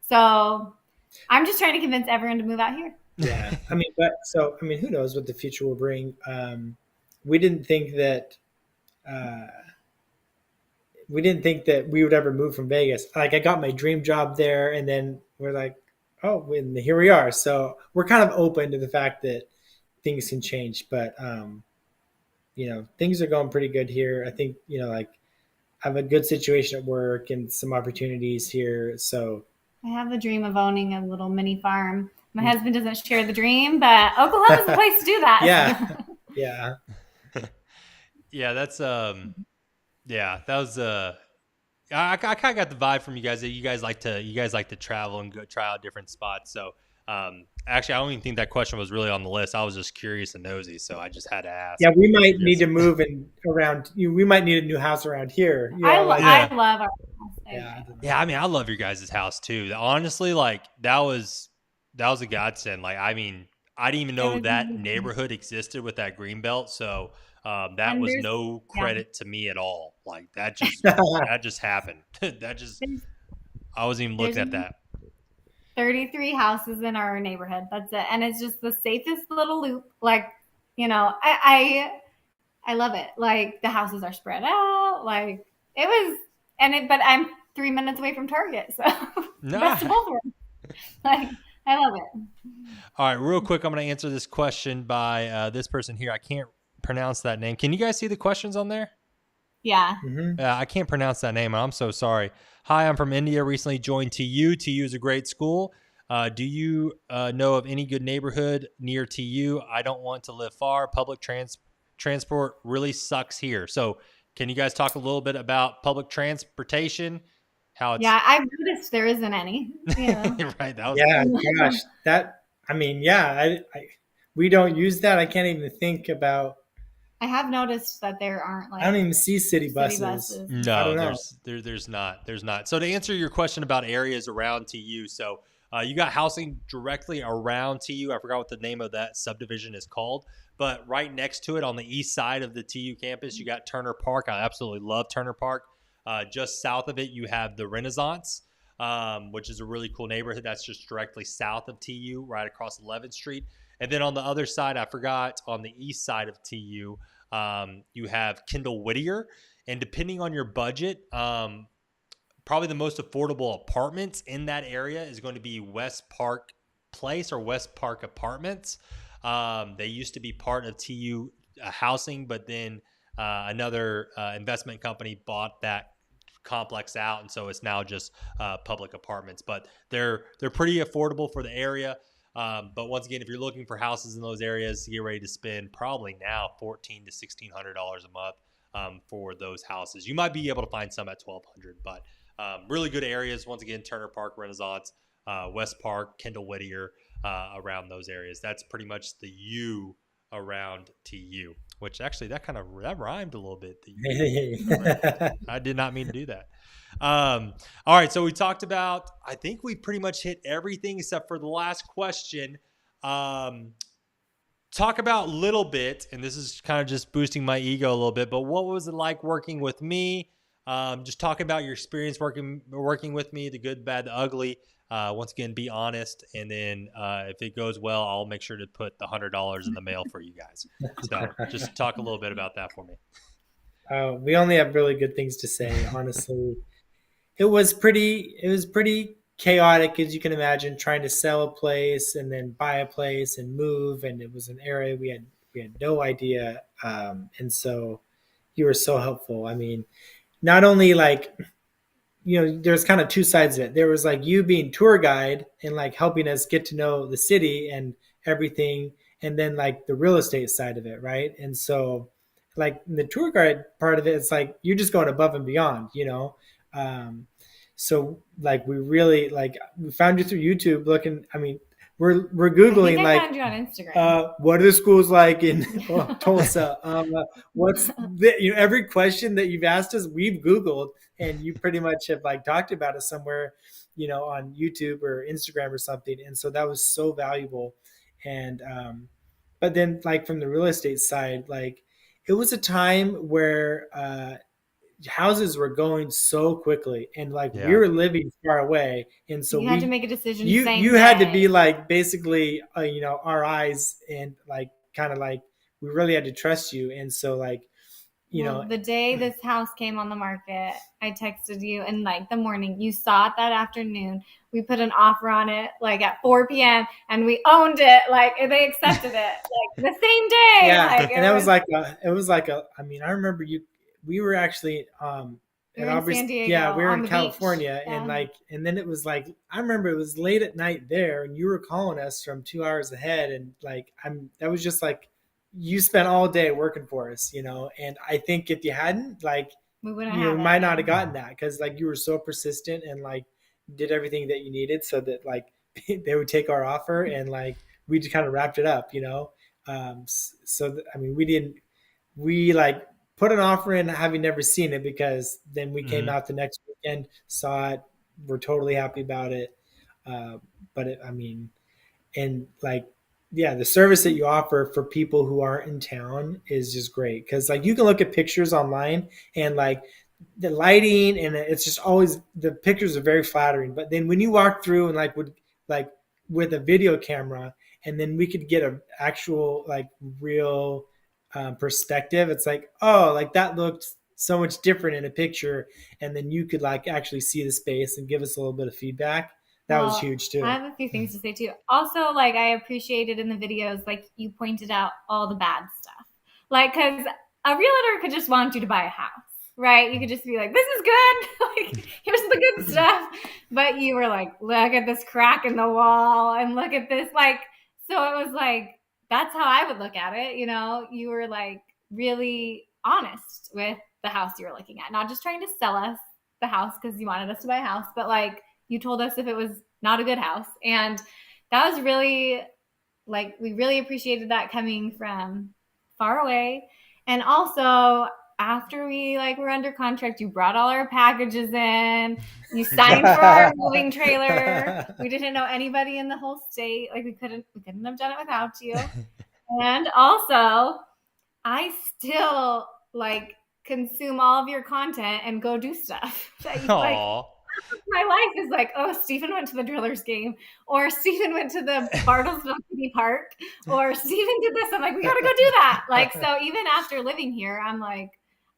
So I'm just trying to convince everyone to move out here. Yeah. I mean, who knows what the future will bring. We didn't think that we would ever move from Vegas. Like I got my dream job there and then we're like, oh, and here we are. So we're kind of open to the fact that things can change, but things are going pretty good here. I think, like I have a good situation at work and some opportunities here. So I have the dream of owning a little mini farm. My husband doesn't share the dream, but Oklahoma's the place to do that. Yeah. Yeah. Yeah, that's that was I kind of got the vibe from you guys that you guys like to travel and go try out different spots. So actually, I don't even think that question was really on the list. I was just curious and nosy, so I just had to ask. Yeah, we might need to move around. We might need a new house around here. I love our house. Yeah, I mean, I love your guys' house too. Honestly, like that was a godsend. Like, I mean, I didn't even know that neighborhood existed with that green belt. So that was no credit to me at all. Like that just happened. I wasn't even looking at that. 33 houses in our neighborhood. That's it. And it's just the safest little loop. Like, I love it. Like the houses are spread out. Like it was, but I'm 3 minutes away from Target. So best of both worlds. Like, I love it. All right, real quick, I'm going to answer this question by this person here. I can't pronounce that name. Can you guys see the questions on there? Yeah. Mm-hmm. I can't pronounce that name. I'm so sorry. Hi, I'm from India. Recently joined TU. TU is a great school. Do you know of any good neighborhood near TU? I don't want to live far. Public transport really sucks here. So can you guys talk a little bit about public transportation? How it's... Yeah, I've noticed there isn't any. Right. Gosh, we don't use that. I can't even think about. I have noticed that there aren't I don't even see city buses. No, there's not. So to answer your question about areas around TU, so you got housing directly around TU. I forgot what the name of that subdivision is called, but right next to it on the east side of the TU campus, you got Turner Park. I absolutely love Turner Park. Just south of it, you have the Renaissance, which is a really cool neighborhood. That's just directly south of TU, right across 11th Street. And then on the other side, I forgot, on the east side of TU, you have Kendall Whittier. And depending on your budget, probably the most affordable apartments in that area is going to be West Park Place or West Park Apartments. They used to be part of TU housing, but then another investment company bought that complex out, and so it's now just public apartments. But they're pretty affordable for the area. But once again, if you're looking for houses in those areas, get ready to spend probably now $1,400 to $1,600 a month for those houses. You might be able to find some at $1,200, but really good areas. Once again, Turner Park, Renaissance, West Park, Kendall Whittier, around those areas. That's pretty much the U around TU, which actually that rhymed a little bit. I did not mean to do that. All right, so we talked about, I think we pretty much hit everything except for the last question. Talk about a little bit, and this is kind of just boosting my ego a little bit, but what was it like working with me? Just talking about your experience working with me, the good, bad, the ugly. Once again, be honest, and then if it goes well, I'll make sure to put the $100 in the mail for you guys. So just talk a little bit about that for me. We only have really good things to say, honestly. It was pretty chaotic, as you can imagine, trying to sell a place and then buy a place and move. And it was an area we had no idea. And so you were so helpful. I mean, not only like, there's kind of two sides of it. There was like you being tour guide and like helping us get to know the city and everything. And then like the real estate side of it. Right. And so like the tour guide part of it, it's like, you're just going above and beyond, So like we found you through YouTube looking. I mean, we're I think googling I like found you on Instagram. what are the schools like in Tulsa? What's every question that you've asked us, we've Googled, and you pretty much have like talked about it somewhere, on YouTube or Instagram or something. And so that was so valuable. And but then like from the real estate side, like it was a time where houses were going so quickly, and like we Yeah. were living far away, and so You had to make a decision you same had to be day. like basically our eyes, and like kind of like we really had to trust you. And so like the day this house came on the market, I texted you in like the morning. You saw it that afternoon. We put an offer on it like at 4 p.m. and we owned it. Like they accepted it like the same day. yeah, Like and that was like I mean, I remember we were actually we at were in Aubrey. San Diego. Yeah, we were on in the California, beach. and Yeah. like, and then it was like I remember it was late at night there, and you were calling us from 2 hours ahead, and like that was just like you spent all day working for us, and I think if you hadn't, like, We wouldn't you have might it. not have gotten that, because like you were so persistent and like did everything that you needed so that like they would take our offer, and like we just kind of wrapped it up. I mean, we like put an offer in having never seen it, because then we came Mhm. out the next weekend, saw it, we're totally happy about it. I mean, and like, yeah, the service that you offer for people who aren't in town is just great, because like you can look at pictures online, and like the lighting, and it's just always, the pictures are very flattering, but then when you walk through and like would like with a video camera, and then we could get a actual like real perspective, it's like, oh, like that looked so much different in a picture, and then you could like actually see the space and give us a little bit of feedback. That was huge I too. have a few things to say too. Also, like I appreciated in the videos, like you pointed out all the bad stuff. Like, because a realtor could just want you to buy a house, right? You could just be like, "This is good. Like, here's the good stuff," but you were like, "Look at this crack in the wall, and look at this." Like, so it was like that's how I would look at it. You were like really honest with the house you were looking at, not just trying to sell us the house because you wanted us to buy a house, but like you told us if it was not a good house. And that was really like, we really appreciated that coming from far away. And also, after we like were under contract, you brought all our packages in, you signed for our moving trailer. We didn't know anybody in the whole state. Like we couldn't have done it without you. And also, I still like consume all of your content and go do stuff that you like. Aw. My life is like, oh, Stephen went to the Drillers game, or Stephen went to the Bartlesville City Park, or Stephen did this. I'm like, we gotta go do that. Like, so even after living here, I'm like,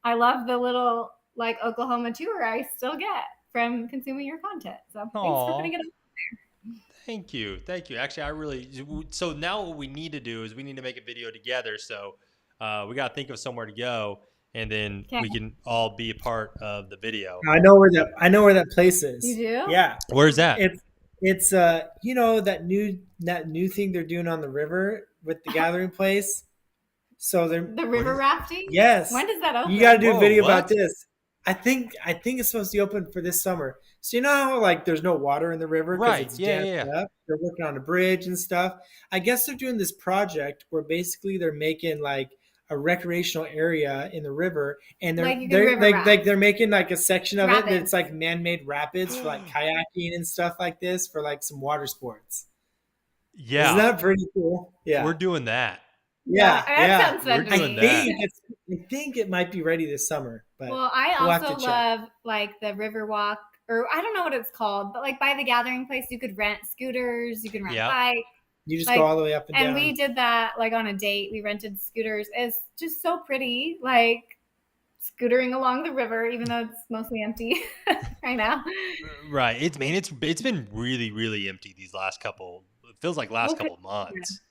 I love the little like Oklahoma tour I still get from consuming your content. So thanks for putting it on. Thank you. Actually, so now what we need to do is we need to make a video together. So we got to think of somewhere to go, and then we can all be a part of the video. I know where that place is. You do? Yeah. Where's that? It's that new thing they're doing on the river with the gathering place. So they're the river rafting. Yes. When does that open? You got to do a video what? about this. I think it's supposed to be open for this summer. So you know how like there's no water in the river because Right. it's Yeah. up. They're working on a bridge and stuff. I guess they're doing this project where basically they're making like a recreational area in the river, and they're making like a section of it that's like man-made rapids for like kayaking and stuff like this, for like some water sports. Yeah. Isn't that pretty cool? Yeah. We're doing that. Yeah. That sounds fun to me. I think it might be ready this summer. But well, I also love like the river walk, or I don't know what it's called, but like by the gathering place, you could rent scooters, you can rent bikes. You just go all the way up and down. And we did that like on a date. We rented scooters. It's just so pretty, like scootering along the river, even though it's mostly empty right now. Right. It's been really, really empty these last couple. It feels like couple months.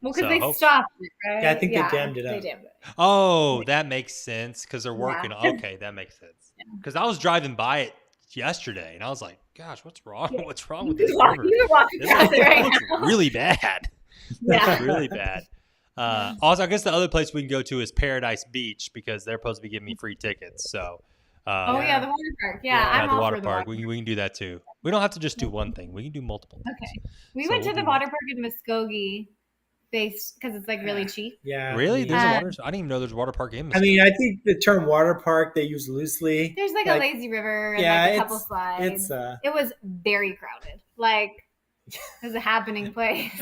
Well, because they stopped it, right? Yeah, I think they dammed it up. Oh, that makes sense because they're working. Yeah. Okay, that makes sense. Because I was driving by it yesterday, and I was like, "Gosh, what's wrong? Yeah. What's wrong with this river? It's really bad. Yeah, it's really bad." Also, I guess the other place we can go to is Paradise Beach because they're supposed to be giving me free tickets. So Oh yeah, the water park. Yeah, yeah, I'm the all water for the park. water. We can do that too. We don't have to just do one thing. We can do multiple things. Okay. We So went we'll to the do water park in Muskogee based because it's like really cheap. Yeah. Really? There's a Um, water. I didn't even know there's a water park in I mean, Muskogee. I think the term water park they use loosely. There's like a lazy river and yeah, like a couple it's slides. It was very crowded. Like it was a happening place.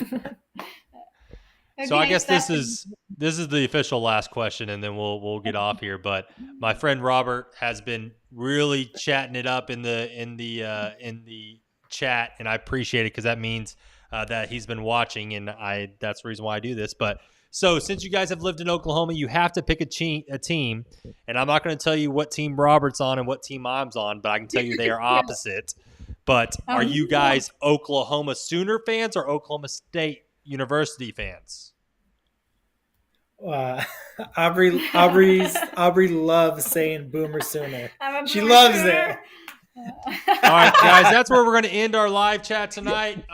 So I guess this Excessive. is the official last question, and then we'll get off here. But my friend Robert has been really chatting it up in the chat, and I appreciate it because that means that he's been watching, and that's the reason why I do this. But so since you guys have lived in Oklahoma, you have to pick a team, and I'm not going to tell you what team Robert's on and what team I'm on, but I can tell you they are opposite. But are you guys Oklahoma Sooner fans or Oklahoma State University fans? Aubrey loves saying Boomer Sooner. She Boomer loves Sooner. it. All right, guys, that's where we're going to end our live chat tonight.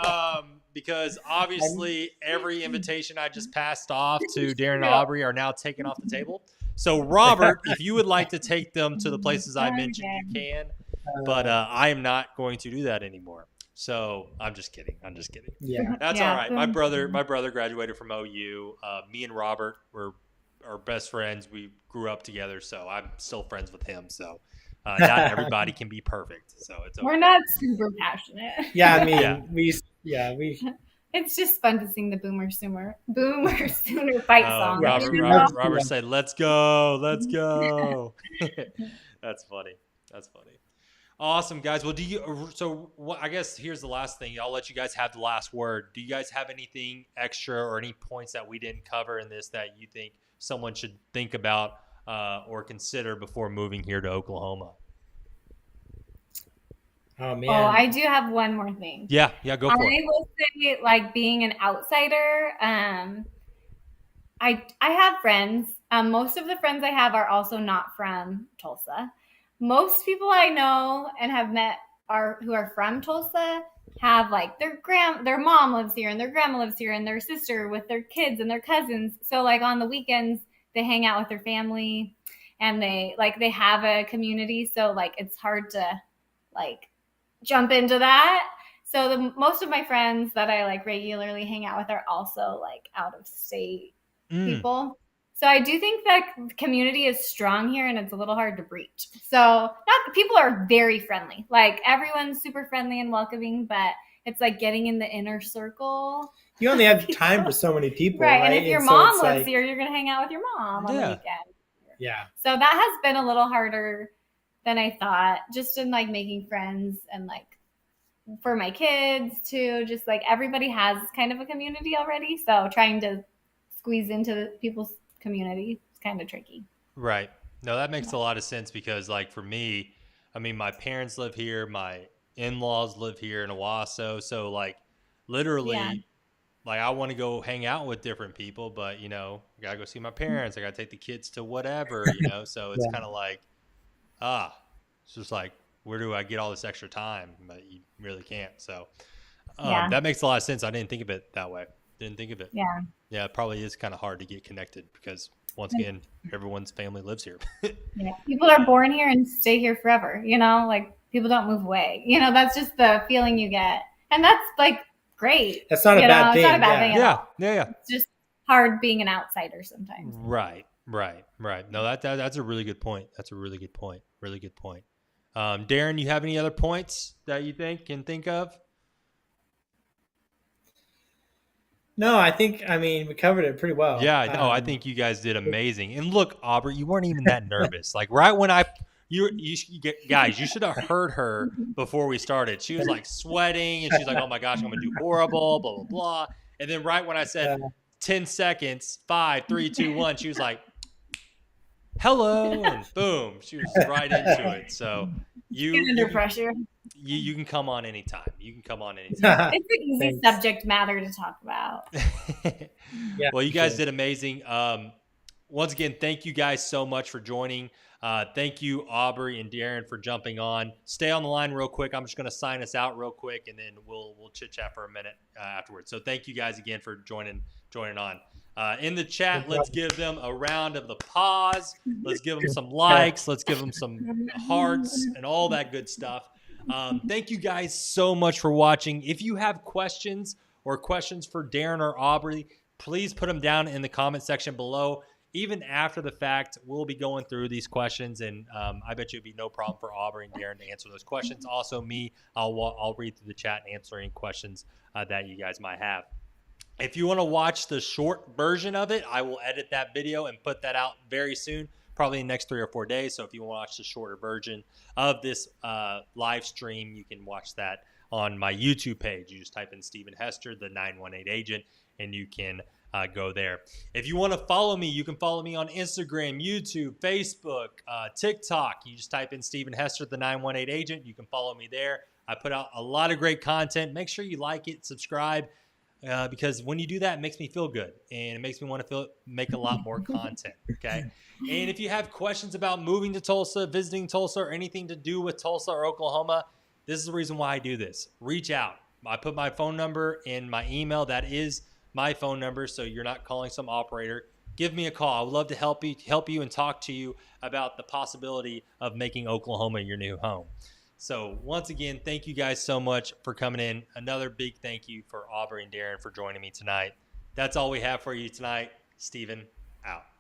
Because obviously every invitation I just passed off to Darren and Aubrey are now taken off the table. So Robert, if you would like to take them to the places I mentioned, you can. But I am not going to do that anymore. So I'm just kidding. Yeah. That's all right. My brother graduated from OU. Me and Robert are best friends. We grew up together, so I'm still friends with him. So not everybody can be perfect. So it's okay. We're not super passionate. Yeah, I mean, we. It's just fun to sing the Boomer Sooner fight song. Robert said, "Let's go. That's funny. Awesome, guys. Well, I guess here's the last thing. I'll let you guys have the last word. Do you guys have anything extra or any points that we didn't cover in this that you think someone should think about or consider before moving here to Oklahoma? Oh man. Oh, I do have one more thing. Yeah, go for it. I will say, like, being an outsider, I have friends. Most of the friends I have are also not from Tulsa. Most people I know and have met who are from Tulsa have like their mom lives here and their grandma lives here and their sister with their kids and their cousins. So like on the weekends they hang out with their family and they have a community. So like it's hard to like jump into that. So most of my friends that I like regularly hang out with are also like out of state people. So I do think that community is strong here and it's a little hard to breach. So people are very friendly. Like everyone's super friendly and welcoming, but it's like getting in the inner circle. You only have time for so many people. Right. And if your mom lives here, you're going to hang out with your mom on the weekend. Yeah. So that has been a little harder than I thought, just in like making friends and like for my kids too. Just like everybody has kind of a community already. So trying to squeeze into people's community is kind of tricky. Right. No, that makes a lot of sense because like for me, I mean, my parents live here, my in-laws live here in Owasso. So like literally like I want to go hang out with different people, but you know, I gotta go see my parents. I gotta take the kids to whatever, you know? So it's kind of like, it's just like, where do I get all this extra time? But you really can't. So that makes a lot of sense. I didn't think of it that way. Yeah, it probably is kind of hard to get connected because once again, everyone's family lives here. People are born here and stay here forever, you know, like people don't move away, you know, that's just the feeling you get. And that's like great. That's not a bad thing. It's not a bad thing. Yeah. It's just hard being an outsider sometimes. Right. No, that's a really good point. Really good point. Darren, you have any other points that you can think of? No, I mean, we covered it pretty well. Yeah, no, I think you guys did amazing. And look, Aubrey, you weren't even that nervous. Like right when guys, you should have heard her before we started. She was like sweating and she's like, oh my gosh, I'm going to do horrible, blah, blah, blah. And then right when I said 10 seconds, 5, 3, 2, 1, she was like, hello, and boom, she was right into it. So under pressure. You can come on anytime. It's an easy subject matter to talk about. Well, you guys did amazing. Once again, thank you guys so much for joining. Thank you, Aubrey and Darren, for jumping on. Stay on the line real quick. I'm just going to sign us out real quick, and then we'll chit chat for a minute afterwards. So thank you guys again for joining on. In the chat, let's give them a round of applause. Let's give them some likes. Let's give them some hearts and all that good stuff. Thank you guys so much for watching. If you have questions or questions for Darren or Aubrey, please put them down in the comment section below. Even after the fact, we'll be going through these questions, and I bet you it'd be no problem for Aubrey and Darren to answer those questions. Also, me, I'll read through the chat and answer any questions that you guys might have. If you want to watch the short version of it, I will edit that video and put that out very soon, probably in the next 3 or 4 days. So if you want to watch the shorter version of this live stream, you can watch that on my YouTube page. You just type in Stephen Hester, the 918 agent, and you can go there. If you want to follow me, you can follow me on Instagram, YouTube, Facebook, TikTok. You just type in Stephen Hester, the 918 agent. You can follow me there. I put out a lot of great content. Make sure you like it, subscribe. Because when you do that, it makes me feel good, and it makes me want to make a lot more content, okay? And if you have questions about moving to Tulsa, visiting Tulsa, or anything to do with Tulsa or Oklahoma, this is the reason why I do this. Reach out. I put my phone number in my email. That is my phone number, so you're not calling some operator. Give me a call. I would love to help you and talk to you about the possibility of making Oklahoma your new home. So once again, thank you guys so much for coming in. Another big thank you for Aubrey and Darren for joining me tonight. That's all we have for you tonight. Stephen, out.